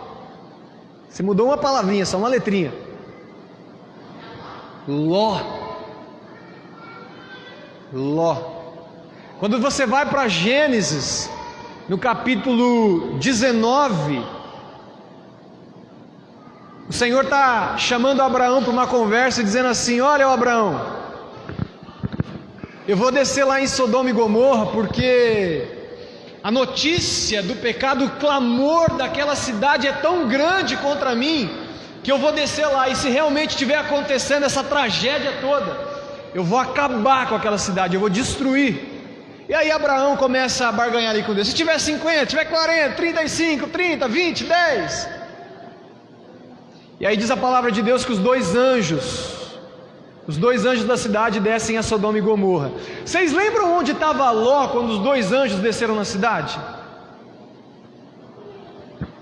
B: Você mudou uma palavrinha, só uma letrinha. Ló. Quando você vai para Gênesis, no capítulo 19, o Senhor está chamando Abraão para uma conversa e dizendo assim: olha, Abraão, eu vou descer lá em Sodoma e Gomorra, porque a notícia do pecado, o clamor daquela cidade é tão grande contra mim, que eu vou descer lá, e se realmente estiver acontecendo essa tragédia toda, eu vou acabar com aquela cidade, eu vou destruir. E aí Abraão começa a barganhar ali com Deus: se tiver 50, se tiver 40, 35, 30, 20, 10. E aí diz a palavra de Deus que os dois anjos da cidade descem a Sodoma e Gomorra. Vocês lembram onde estava Ló quando os dois anjos desceram na cidade?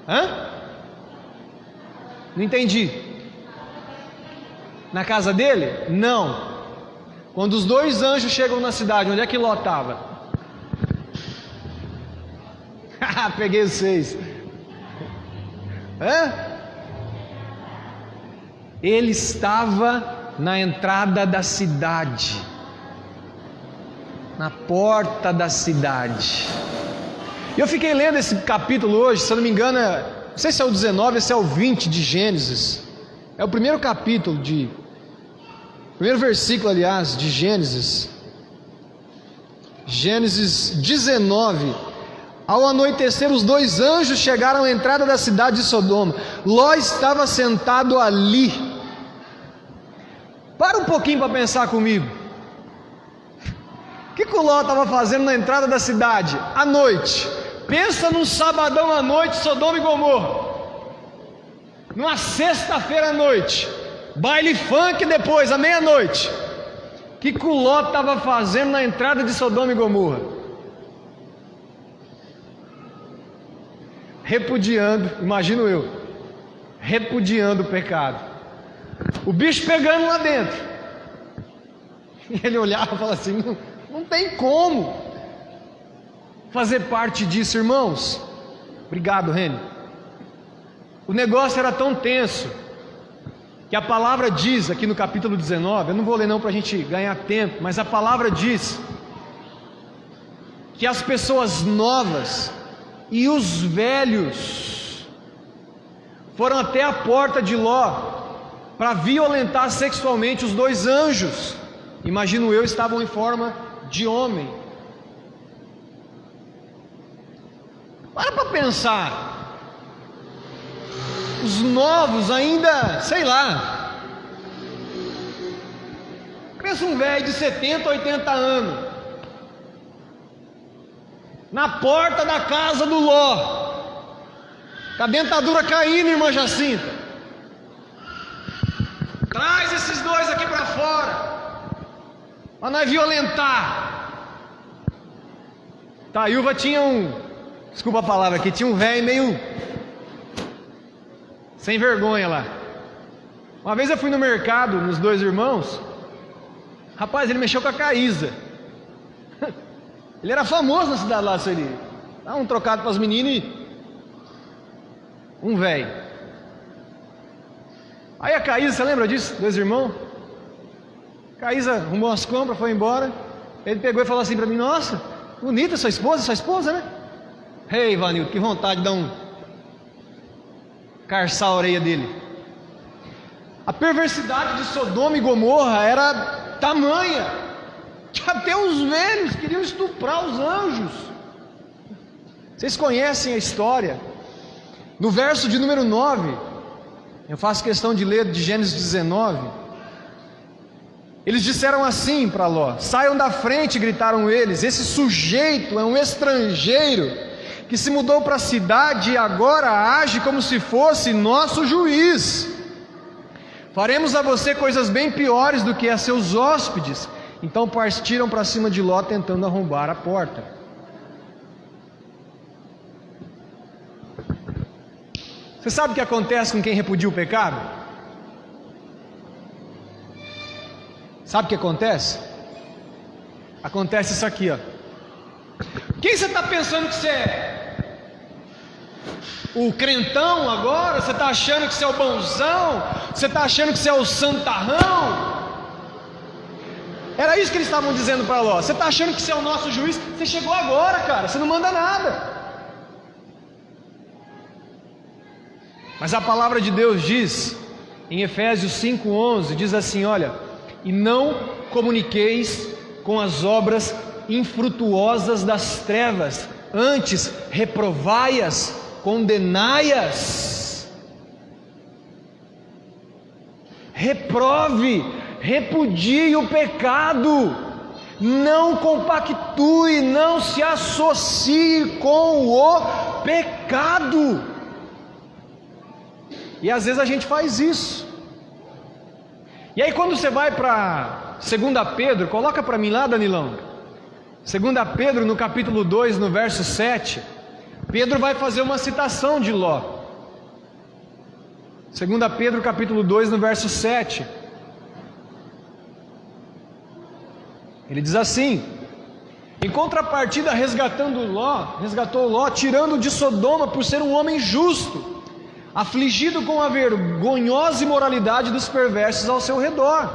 B: Hã? Não entendi. Na casa dele? Não. Quando os dois anjos chegam na cidade, onde é que Ló estava? Peguei vocês. Hã? Ele estava na entrada da cidade, na porta da cidade. E eu fiquei lendo esse capítulo hoje, se eu não me engano, não sei se é o 19, se é o 20 de Gênesis. É o primeiro capítulo primeiro versículo, aliás, de Gênesis. Gênesis 19. Ao anoitecer, os dois anjos chegaram à entrada da cidade de Sodoma. Ló estava sentado ali. Para um pouquinho para pensar comigo. O que o Ló estava fazendo na entrada da cidade à noite? Pensa num sabadão à noite, Sodoma e Gomorra. Numa sexta-feira à noite, baile funk depois, à meia-noite. O que o Ló estava fazendo na entrada de Sodoma e Gomorra? Repudiando, imagino eu, repudiando o pecado. O bicho pegando lá dentro. E ele olhava e falava assim: não tem como fazer parte disso, irmãos. Obrigado, Reni. O negócio era tão tenso que a palavra diz aqui no capítulo 19, eu não vou ler não para a gente ganhar tempo, mas a palavra diz que as pessoas novas e os velhos foram até a porta de Ló para violentar sexualmente os dois anjos. Imagino eu, estavam em forma de homem. Para pensar. Os novos ainda, sei lá. Pensa um velho de 70, 80 anos. Na porta da casa do Ló. Com a dentadura caindo, irmã Jacinta. Traz esses dois aqui para fora. Para nós violentar. Taiúva tinha desculpa a palavra aqui, tinha um velho meio sem vergonha lá. Uma vez eu fui no mercado, nos dois irmãos. Rapaz, ele mexeu com a Caísa. Ele era famoso na cidade lá, seria. Dá um trocado para as meninas e um velho. Aí a Caísa, você lembra disso? Dois irmãos. Caísa arrumou as compras, foi embora. Ele pegou e falou assim para mim: nossa, bonita sua esposa, né? Ei, Ivanildo, que vontade de dar carçar a orelha dele. A perversidade de Sodoma e Gomorra era tamanha que até os velhos queriam estuprar os anjos. Vocês conhecem a história. No verso de número 9, eu faço questão de ler de Gênesis 19. Eles disseram assim para Ló: saiam da frente, gritaram eles. Esse sujeito é um estrangeiro que se mudou para a cidade e agora age como se fosse nosso juiz. Faremos a você coisas bem piores do que a seus hóspedes. Então partiram para cima de Ló, tentando arrombar a porta. Você sabe o que acontece com quem repudia o pecado? Sabe o que acontece? Acontece isso aqui, ó. Quem você está pensando que você é? O crentão agora? Você está achando que você é o bonzão? Você está achando que você é o santarrão? Era isso que eles estavam dizendo para Ló. Você está achando que você é o nosso juiz? Você chegou agora, cara, você não manda nada. Mas a palavra de Deus diz, em Efésios 5:11, diz assim: olha, e não comuniqueis com as obras infrutuosas das trevas, antes reprovai-as, condenai-as. Reprove, repudie o pecado, não compactue, não se associe com o pecado. E às vezes a gente faz isso. E aí quando você vai para 2 Pedro, coloca para mim lá, Danilão. 2 Pedro no capítulo 2, no verso 7, Pedro vai fazer uma citação de Ló. 2 Pedro capítulo 2, no verso 7. Ele diz assim: em contrapartida, resgatou Ló, tirando de Sodoma por ser um homem justo, afligido com a vergonhosa imoralidade dos perversos ao seu redor.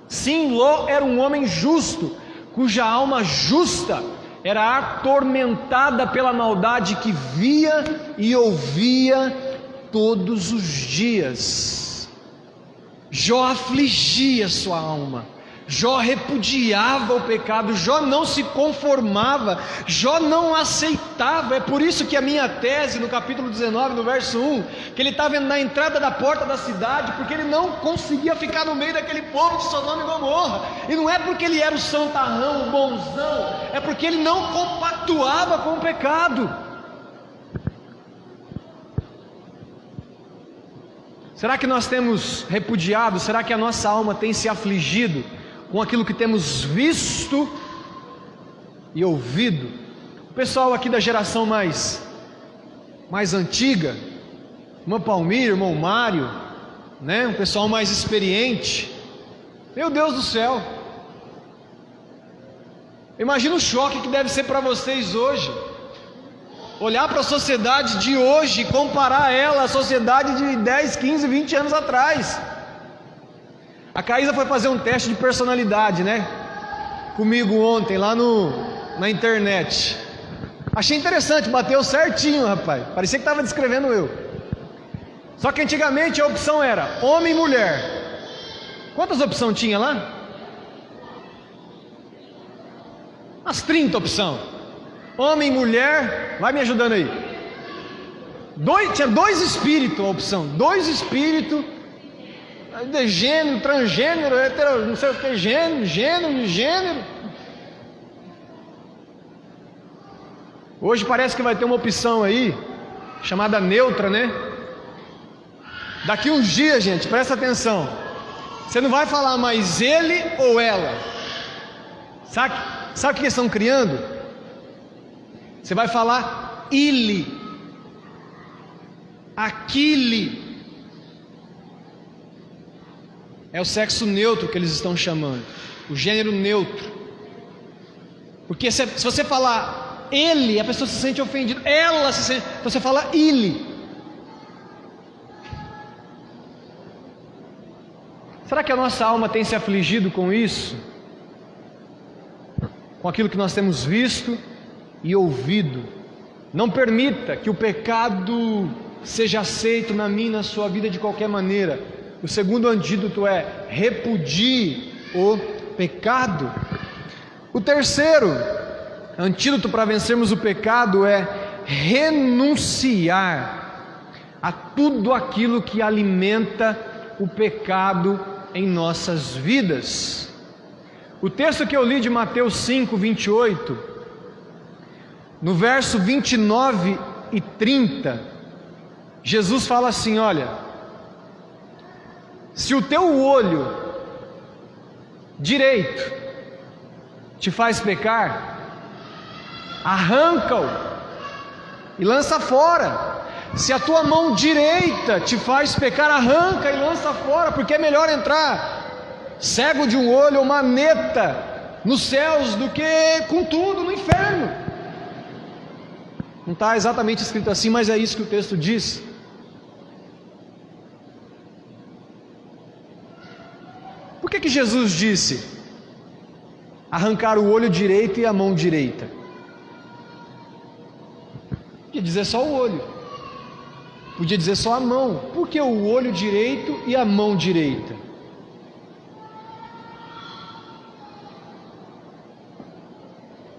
B: Sim, Ló era um homem justo, cuja alma justa era atormentada pela maldade que via e ouvia todos os dias. Jó afligia sua alma, Jó repudiava o pecado, Jó não se conformava, Jó não aceitava. É por isso que a minha tese no capítulo 19, no verso 1, que ele estava na entrada da porta da cidade, porque ele não conseguia ficar no meio daquele povo de Sodoma e Gomorra. E não é porque ele era o santarrão, o bonzão, é porque ele não compactuava com o pecado. Será que nós temos repudiado? Será que a nossa alma tem se afligido com aquilo que temos visto e ouvido? O pessoal aqui da geração mais antiga, irmão Palmiro, irmão Mário, né? Um pessoal mais experiente. Meu Deus do céu! Imagina o choque que deve ser para vocês hoje. Olhar para a sociedade de hoje e comparar ela à sociedade de 10, 15, 20 anos atrás. A Caísa foi fazer um teste de personalidade, né? Comigo ontem, lá na internet. Achei interessante, bateu certinho, rapaz. Parecia que estava descrevendo eu. Só que antigamente a opção era homem e mulher. Quantas opções tinha lá? Umas 30 opções. Homem e mulher, vai me ajudando aí. Tinha 2 espíritos a opção. 2 espíritos. De gênero, transgênero, hetero, não sei o que, gênero. Hoje parece que vai ter uma opção aí, chamada neutra, né? Daqui uns dias, gente, presta atenção. Você não vai falar mais ele ou ela. Sabe o que eles estão criando? Você vai falar ele, aquele. É o sexo neutro que eles estão chamando, o gênero neutro. Porque se você falar ele, a pessoa se sente ofendida, ela se sente, então você fala ele. Será que a nossa alma tem se afligido com isso? Com aquilo que nós temos visto e ouvido? Não permita que o pecado seja aceito na minha e na sua vida de qualquer maneira. O segundo antídoto é repudie o pecado. O terceiro antídoto para vencermos o pecado é renunciar a tudo aquilo que alimenta o pecado em nossas vidas. O texto que eu li de Mateus 5, 28, no verso 29 e 30, Jesus fala assim: olha, se o teu olho direito te faz pecar, arranca-o e lança fora. Se a tua mão direita te faz pecar, arranca e lança fora, porque é melhor entrar cego de um olho ou maneta nos céus do que com tudo no inferno. Não está exatamente escrito assim, mas é isso que o texto diz. Por que Jesus disse arrancar o olho direito e a mão direita? Podia dizer só o olho, podia dizer só a mão. Por que o olho direito e a mão direita?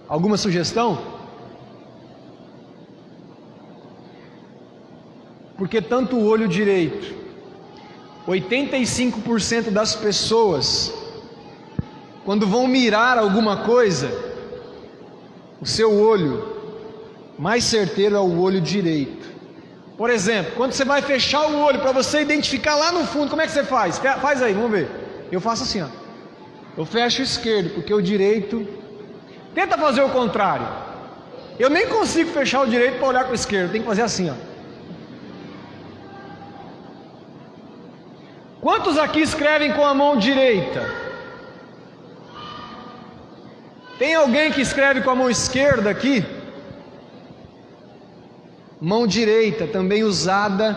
B: Alguma sugestão? Porque tanto o olho direito, 85% das pessoas, quando vão mirar alguma coisa, o seu olho mais certeiro é o olho direito. Por exemplo, quando você vai fechar o olho para você identificar lá no fundo, como é que você faz? Faz aí, vamos ver. Eu faço assim, ó. Eu fecho o esquerdo, porque o direito... Tenta fazer o contrário. Eu nem consigo fechar o direito para olhar para o esquerdo, tem que fazer assim, ó. Quantos aqui escrevem com a mão direita? Tem alguém que escreve com a mão esquerda aqui? Mão direita, também usada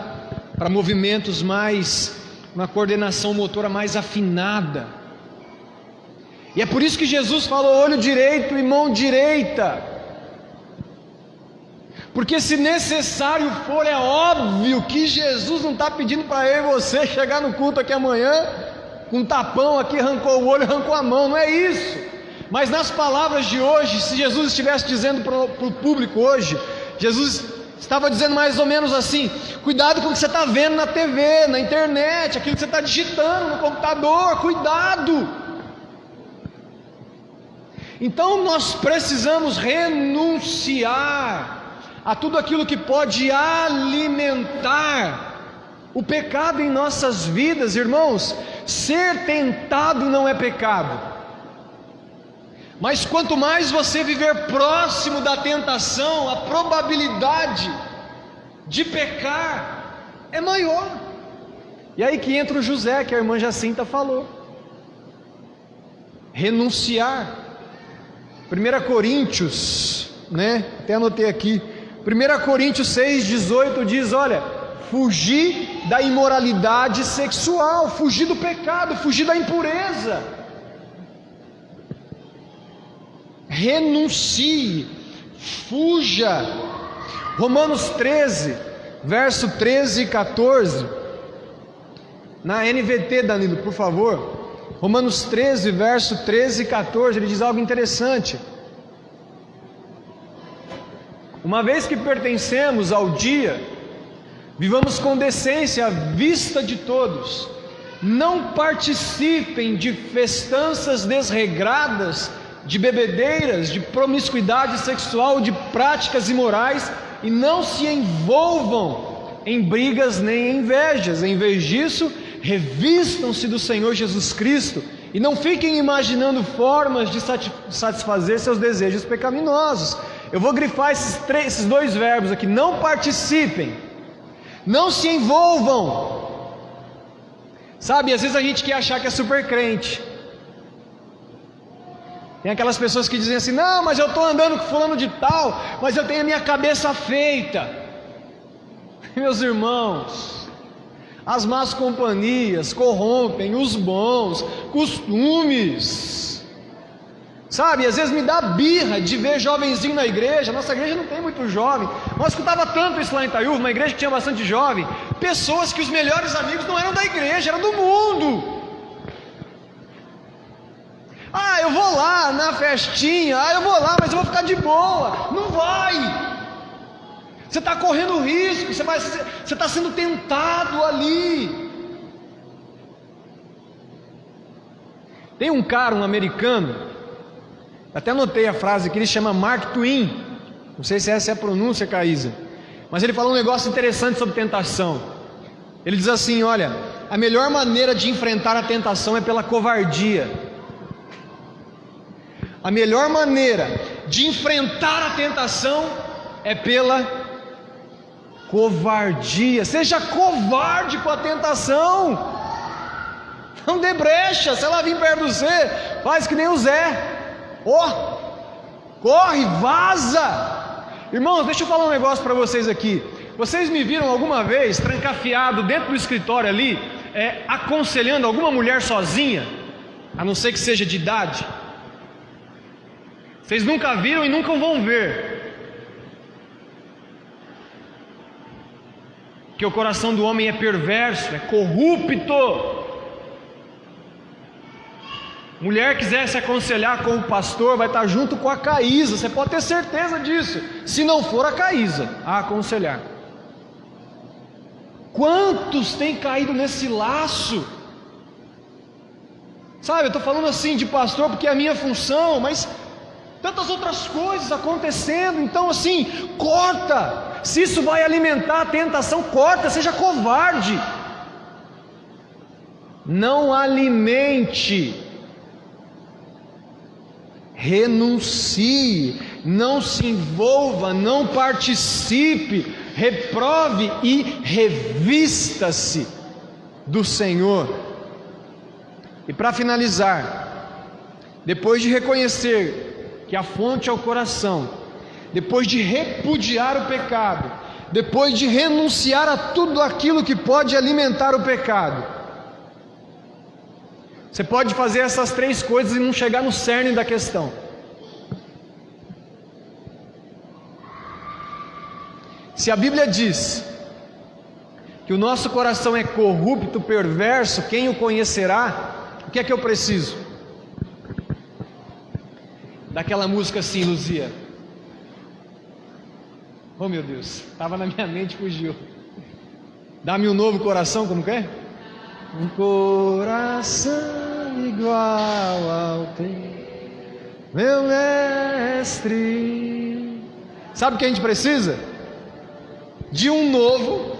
B: para movimentos mais, uma coordenação motora mais afinada. E é por isso que Jesus falou olho direito e mão direita. Porque se necessário for, é óbvio que Jesus não está pedindo para eu e você chegar no culto aqui amanhã com um tapão aqui, arrancou o olho, arrancou a mão, não é isso. Mas nas palavras de hoje, se Jesus estivesse dizendo para o público hoje, Jesus estava dizendo mais ou menos assim: cuidado com o que você está vendo na TV, na internet, aquilo que você está digitando no computador, cuidado. Então nós precisamos renunciar a tudo aquilo que pode alimentar o pecado em nossas vidas, irmãos. Ser tentado não é pecado, mas quanto mais você viver próximo da tentação, a probabilidade de pecar é maior. E aí que entra o José, que a irmã Jacinta falou. Renunciar. 1 Coríntios, até anotei aqui, 1 Coríntios 6,18 diz: olha, fugir da imoralidade sexual, fugir do pecado, fugir da impureza. Renuncie, fuja. Romanos 13, verso 13 e 14, na NVT, Danilo, por favor. Romanos 13, verso 13 e 14, ele diz algo interessante: uma vez que pertencemos ao dia, vivamos com decência à vista de todos, não participem de festanças desregradas, de bebedeiras, de promiscuidade sexual, de práticas imorais, e não se envolvam em brigas nem em invejas. Em vez disso, revistam-se do Senhor Jesus Cristo e não fiquem imaginando formas de satisfazer seus desejos pecaminosos. Eu vou grifar esses dois verbos aqui: não participem, não se envolvam. Sabe, às vezes a gente quer achar que é super crente. Tem aquelas pessoas que dizem assim: não, mas eu estou andando com fulano de tal, mas eu tenho a minha cabeça feita. Meus irmãos, as más companhias corrompem os bons costumes. Sabe, às vezes me dá birra de ver jovenzinho na igreja. Nossa igreja não tem muito jovem. Nós escutava tanto isso lá em Itaiúva, uma igreja que tinha bastante jovem. Pessoas que os melhores amigos não eram da igreja, eram do mundo. Ah, eu vou lá na festinha, eu vou lá, mas eu vou ficar de boa. Não vai. Você está correndo risco, você está sendo tentado ali. Tem um cara, um americano, até anotei a frase que ele chama Mark Twain. Não sei se essa é a pronúncia, Caísa, mas ele falou um negócio interessante sobre tentação. Ele diz assim: olha, a melhor maneira de enfrentar a tentação é pela covardia. A melhor maneira de enfrentar a tentação é pela covardia. Seja covarde com a tentação. Não dê brecha. Se ela vir perto de você, faz que nem o Zé. Corre, vaza. Irmãos, deixa eu falar um negócio para vocês aqui. Vocês me viram alguma vez trancafiado dentro do escritório ali, aconselhando alguma mulher sozinha, a não ser que seja de idade? Vocês nunca viram e nunca vão ver. Que o coração do homem é perverso, é corrupto. Mulher quiser se aconselhar com o pastor, vai estar junto com a Caísa. Você pode ter certeza disso. Se não for a Caísa a aconselhar. Quantos têm caído nesse laço? Sabe, eu estou falando assim de pastor porque é a minha função, mas tantas outras coisas acontecendo. Então assim, corta. Se isso vai alimentar a tentação, corta, seja covarde. Não alimente. Renuncie, não se envolva, não participe, reprove e revista-se do Senhor. E para finalizar, depois de reconhecer que a fonte é o coração, depois de repudiar o pecado, depois de renunciar a tudo aquilo que pode alimentar o pecado, você pode fazer essas três coisas e não chegar no cerne da questão. Se a Bíblia diz que o nosso coração é corrupto, perverso, quem o conhecerá? que é que eu preciso? Daquela música assim, Luzia. Oh meu Deus, estava na minha mente, fugiu. Dá-me um novo coração, como que é? Um coração igual ao teu, meu mestre. Sabe o que a gente precisa? De um novo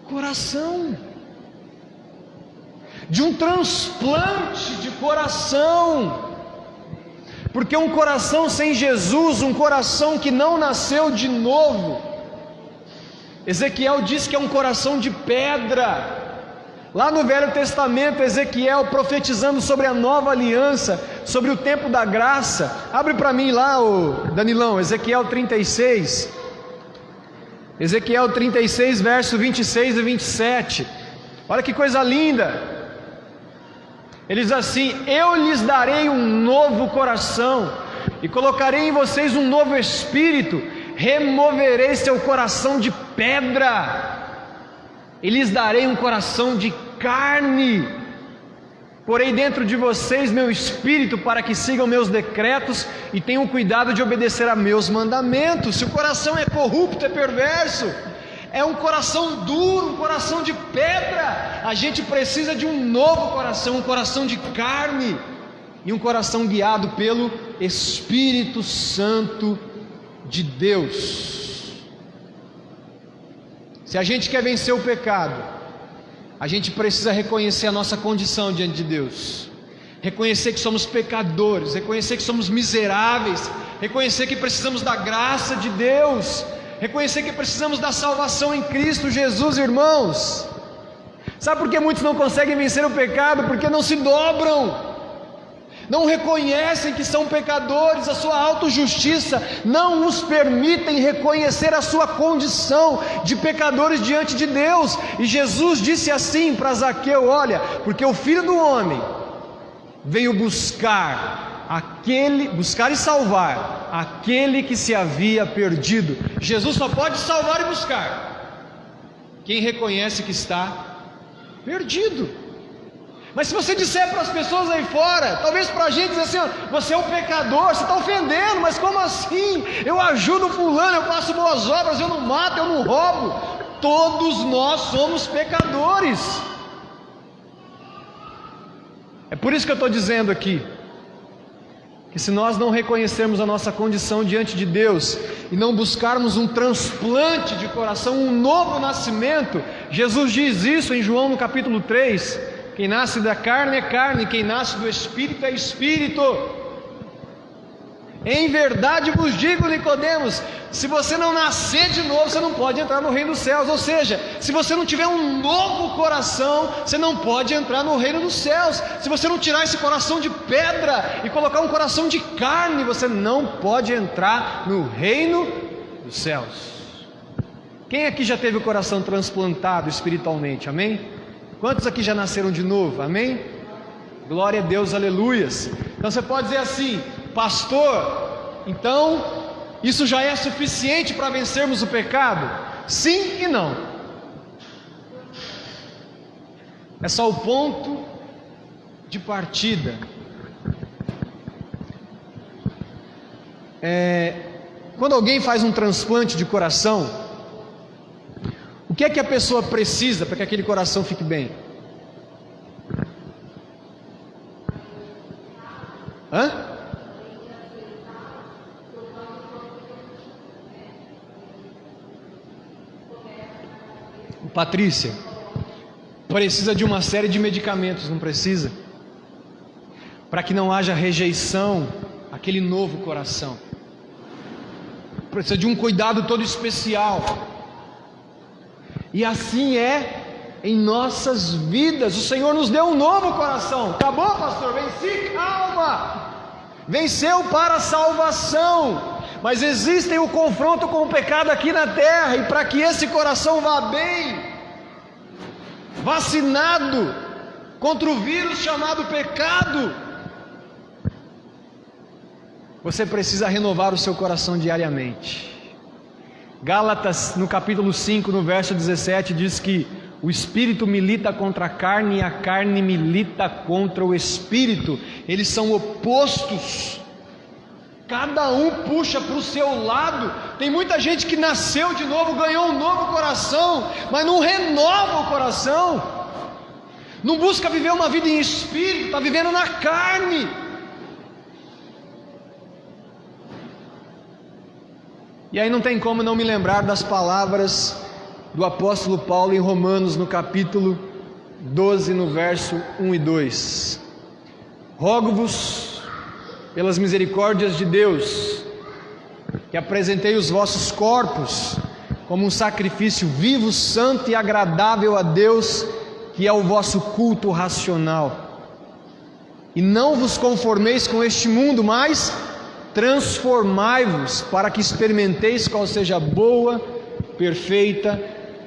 B: coração, de um transplante de coração. Porque um coração sem Jesus, um coração que não nasceu de novo, Ezequiel diz que é um coração de pedra. Lá no Velho Testamento, Ezequiel profetizando sobre a nova aliança, sobre o tempo da graça. Abre para mim lá, Danilão, Ezequiel 36. Ezequiel 36, verso 26 e 27. Olha que coisa linda. Ele diz assim: eu lhes darei um novo coração, e colocarei em vocês um novo espírito, removerei seu coração de pedra, e lhes darei um coração de carne, porei dentro de vocês meu espírito, para que sigam meus decretos, e tenham cuidado de obedecer a meus mandamentos. Se o coração é corrupto, é perverso, é um coração duro, um coração de pedra, a gente precisa de um novo coração, um coração de carne, e um coração guiado pelo Espírito Santo de Deus. Se a gente quer vencer o pecado, a gente precisa reconhecer a nossa condição diante de Deus, reconhecer que somos pecadores, reconhecer que somos miseráveis, reconhecer que precisamos da graça de Deus, reconhecer que precisamos da salvação em Cristo Jesus, irmãos. Sabe por que muitos não conseguem vencer o pecado? Porque não se dobram, não reconhecem que são pecadores. A sua autojustiça não os permitem reconhecer a sua condição de pecadores diante de Deus. E Jesus disse assim para Zaqueu: olha, porque o Filho do Homem veio buscar e salvar aquele que se havia perdido. Jesus só pode salvar e buscar quem reconhece que está perdido. Mas se você disser para as pessoas aí fora, talvez para a gente dizer assim: você é um pecador, você está ofendendo, mas como assim? Eu ajudo fulano, eu faço boas obras, eu não mato, eu não roubo. Todos nós somos pecadores. É por isso que eu estou dizendo aqui, que se nós não reconhecermos a nossa condição diante de Deus, e não buscarmos um transplante de coração, um novo nascimento, Jesus diz isso em João no capítulo 3, quem nasce da carne é carne, quem nasce do Espírito é Espírito. Em verdade vos digo, Nicodemos, se você não nascer de novo, você não pode entrar no reino dos céus. Ou seja, se você não tiver um novo coração, você não pode entrar no reino dos céus. Se você não tirar esse coração de pedra e colocar um coração de carne, você não pode entrar no reino dos céus. Quem aqui já teve o coração transplantado espiritualmente? Amém? Quantos aqui já nasceram de novo? Amém? Glória a Deus, aleluias. Então você pode dizer assim: pastor, então isso já é suficiente para vencermos o pecado? Sim e não. É só o ponto de partida. Quando alguém faz um transplante de coração, o que é que a pessoa precisa para que aquele coração fique bem? Patrícia, precisa de uma série de medicamentos, não precisa? Para que não haja rejeição àquele novo coração. Precisa de um cuidado todo especial. E assim é em nossas vidas. O Senhor nos deu um novo coração. Acabou, pastor? Venci? Calma! Venceu para a salvação. Mas existe o confronto com o pecado aqui na terra. E para que esse coração vá bem, vacinado contra o vírus chamado pecado, você precisa renovar o seu coração diariamente. Gálatas, no capítulo 5, no verso 17, diz que O espírito milita contra a carne e a carne milita contra o espírito. Eles são opostos. Cada um puxa para o seu lado. Tem muita gente que nasceu de novo, ganhou um novo coração, mas não renova o coração. Não busca viver uma vida em espírito, está vivendo na carne. E aí não tem como não me lembrar das palavras do apóstolo Paulo em Romanos, no capítulo 12, no verso 1 e 2. Rogo-vos, pelas misericórdias de Deus, que apresentei os vossos corpos como um sacrifício vivo, santo e agradável a Deus, que é o vosso culto racional. E não vos conformeis com este mundo, mas transformai-vos, para que experimenteis qual seja a boa, perfeita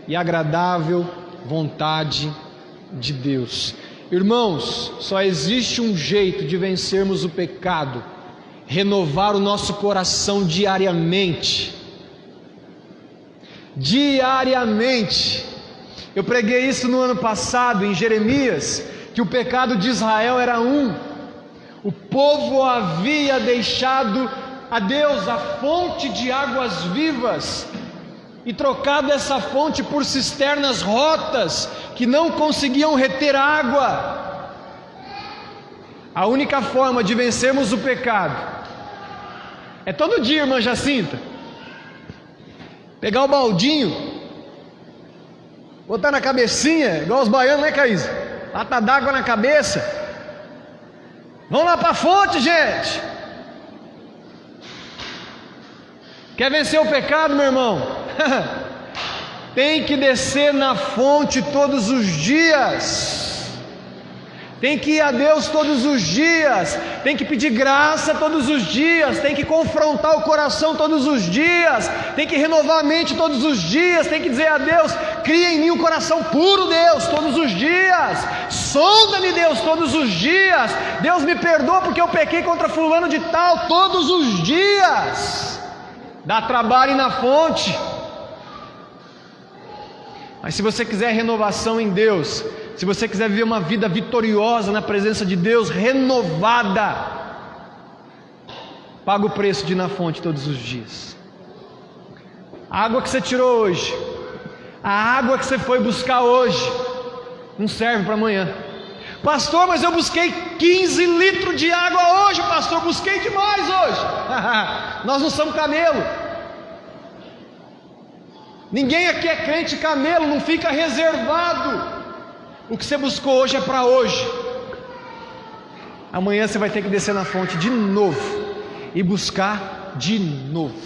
B: e agradável vontade de Deus. Irmãos, só existe um jeito de vencermos o pecado: renovar o nosso coração diariamente. Diariamente. Eu preguei isso no ano passado em Jeremias, que o pecado de Israel era um. O povo havia deixado a Deus, a fonte de águas vivas, e trocado essa fonte por cisternas rotas, que não conseguiam reter água. A única forma de vencermos o pecado é todo dia, irmã Jacinta, pegar o baldinho, botar na cabecinha, igual os baianos, né, Caísa? Lata d'água na cabeça. Vamos lá para a fonte, gente. Quer vencer o pecado, meu irmão? Tem que descer na fonte todos os dias. Tem que ir a Deus todos os dias. Tem que pedir graça todos os dias. Tem que confrontar o coração todos os dias. Tem que renovar a mente todos os dias. Tem que dizer a Deus: cria em mim um coração puro, Deus, todos os dias. Sonda-me, Deus, todos os dias. Deus, me perdoa porque eu pequei contra fulano de tal, todos os dias. Dá trabalho na fonte. Mas se você quiser renovação em Deus, se você quiser viver uma vida vitoriosa na presença de Deus, renovada, paga o preço de ir na fonte todos os dias. A água que você tirou hoje, a água que você foi buscar hoje, não serve para amanhã. Pastor, mas eu busquei 15 litros de água hoje, pastor, busquei demais hoje. Nós não somos camelo. Ninguém aqui é crente camelo, não fica reservado. O que você buscou hoje é para hoje. Amanhã você vai ter que descer na fonte de novo e buscar de novo.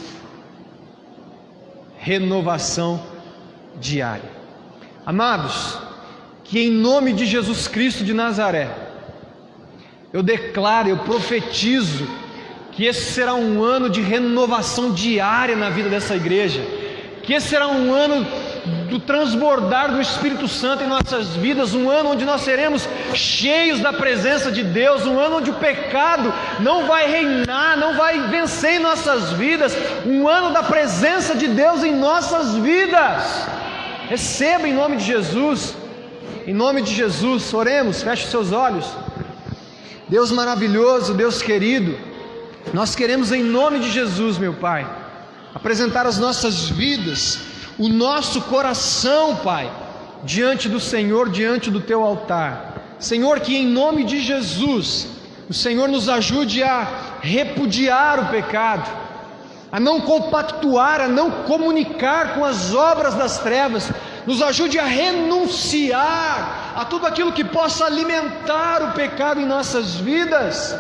B: Renovação diária. Amados, que em nome de Jesus Cristo de Nazaré, eu declaro, eu profetizo que esse será um ano de renovação diária na vida dessa igreja. Que esse será um ano do transbordar do Espírito Santo em nossas vidas, um ano onde nós seremos cheios da presença de Deus, um ano onde o pecado não vai reinar, não vai vencer em nossas vidas, um ano da presença de Deus em nossas vidas. Receba em nome de Jesus, em nome de Jesus. Oremos, feche os seus olhos. Deus maravilhoso, Deus querido, nós queremos em nome de Jesus, meu Pai, apresentar as nossas vidas, o nosso coração, Pai, diante do Senhor, diante do Teu altar. Senhor, que em nome de Jesus, o Senhor nos ajude a repudiar o pecado, a não compactuar, a não comunicar com as obras das trevas. Nos ajude a renunciar a tudo aquilo que possa alimentar o pecado em nossas vidas.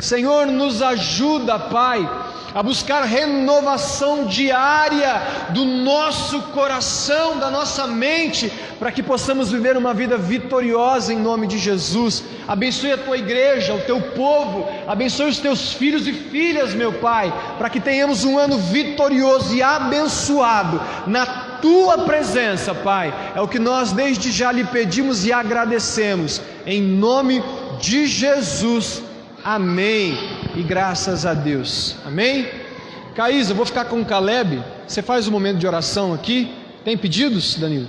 B: Senhor, nos ajuda, Pai, a buscar renovação diária do nosso coração, da nossa mente, para que possamos viver uma vida vitoriosa em nome de Jesus. Abençoe a Tua igreja, o Teu povo, abençoe os Teus filhos e filhas, meu Pai, para que tenhamos um ano vitorioso e abençoado na Tua presença, Pai. É o que nós desde já lhe pedimos e agradecemos, em nome de Jesus. Amém, e graças a Deus, amém? Caísa, eu vou ficar com o Caleb, você faz um momento de oração aqui, tem pedidos, Danilo?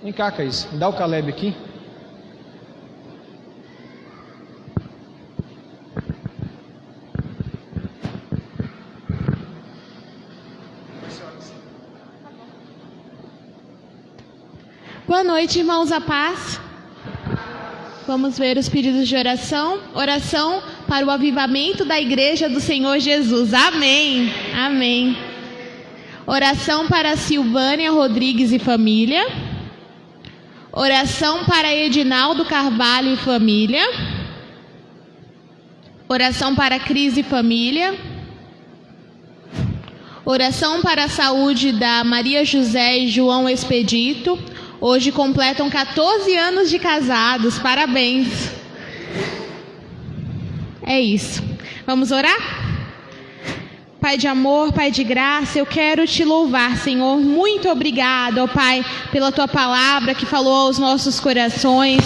B: Vem cá, Caís, me dá o Caleb aqui.
C: Boa noite, irmãos, a paz. Vamos ver os pedidos de oração. Oração para o avivamento da Igreja do Senhor Jesus. Amém. Amém. Oração para Silvânia Rodrigues e família. Oração para Edinaldo Carvalho e família. Oração para Cris e família. Oração para a saúde da Maria José e João Expedito. Hoje completam 14 anos de casados. Parabéns. É isso. Vamos orar? Pai de amor, Pai de graça, eu quero te louvar, Senhor. Muito obrigado, ó Pai, pela tua palavra que falou aos nossos corações.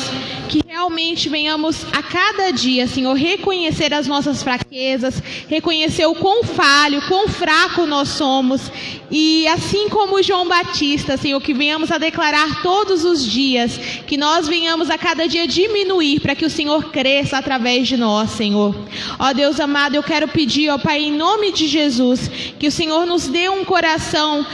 C: Que realmente venhamos a cada dia, Senhor, reconhecer as nossas fraquezas, reconhecer o quão falho, quão fraco nós somos. E assim como João Batista, Senhor, que venhamos a declarar todos os dias, que nós venhamos a cada dia diminuir para que o Senhor cresça através de nós, Senhor. Ó Deus amado, eu quero pedir, ó Pai, em nome de Jesus, que o Senhor nos dê um coração,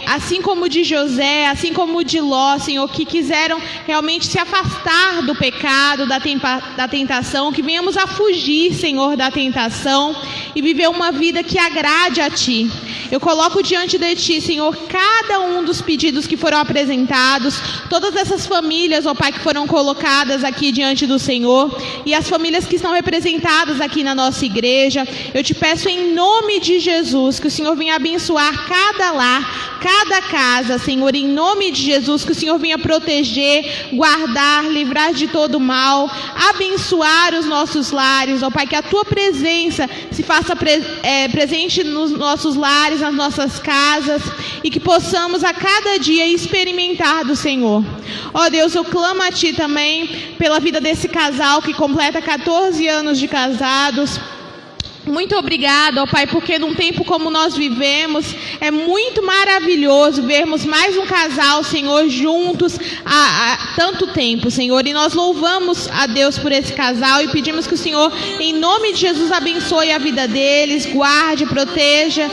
C: assim como o de José, assim como o de Ló, Senhor, que quiseram realmente se afastar do pecado, da tentação, que venhamos a fugir, Senhor, da tentação e viver uma vida que agrade a Ti. Eu coloco diante de Ti, Senhor, cada um dos pedidos que foram apresentados, todas essas famílias, ó Pai, que foram colocadas aqui diante do Senhor, e as famílias que estão representadas aqui na nossa igreja. Eu te peço em nome de Jesus, que o Senhor venha abençoar cada lar, cada casa, Senhor, em nome de Jesus, que o Senhor venha proteger, guardar, livrar de todo mal, abençoar os nossos lares, ó Pai, que a Tua presença se faça presente nos nossos lares, nas nossas casas, e que possamos a cada dia experimentar do Senhor. Ó Deus, eu clamo a Ti também pela vida desse casal que completa 14 anos de casados. Muito obrigado, ó Pai, porque num tempo como nós vivemos, é muito maravilhoso vermos mais um casal, Senhor, juntos há tanto tempo, Senhor, e nós louvamos a Deus por esse casal e pedimos que o Senhor, em nome de Jesus, abençoe a vida deles, guarde, proteja.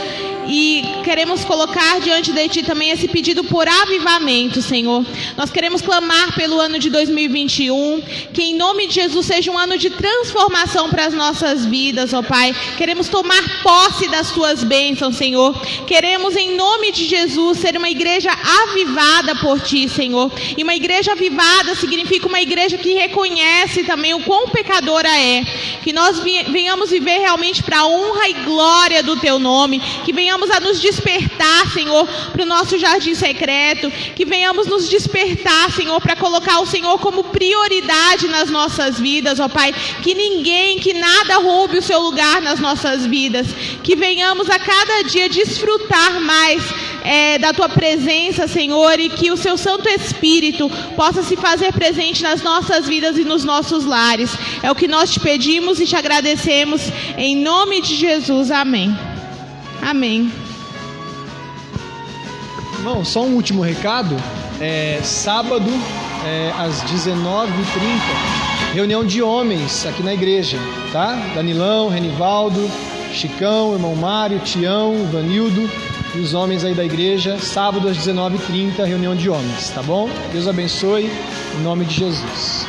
C: E queremos colocar diante de Ti também esse pedido por avivamento, Senhor. Nós queremos clamar pelo ano de 2021, que em nome de Jesus seja um ano de transformação para as nossas vidas, ó Pai. Queremos tomar posse das Tuas bênçãos, Senhor. Queremos em nome de Jesus ser uma igreja avivada por Ti, Senhor. E uma igreja avivada significa uma igreja que reconhece também o quão pecadora é. Que nós venhamos viver realmente para a honra e glória do Teu nome. Que venhamos a nos despertar, Senhor, para o nosso jardim secreto, que venhamos nos despertar, Senhor, para colocar o Senhor como prioridade nas nossas vidas, ó Pai, que ninguém, que nada roube o seu lugar nas nossas vidas, que venhamos a cada dia desfrutar mais da Tua presença, Senhor, e que o Seu Santo Espírito possa se fazer presente nas nossas vidas e nos nossos lares. É o que nós Te pedimos e Te agradecemos, em nome de Jesus, amém. Amém.
B: Irmão, só um último recado. Sábado, às 19h30, reunião de homens aqui na igreja, tá? Danilão, Renivaldo, Chicão, irmão Mário, Tião, Ivanildo e os homens aí da igreja. Sábado às 19h30, reunião de homens, tá bom? Deus abençoe, em nome de Jesus.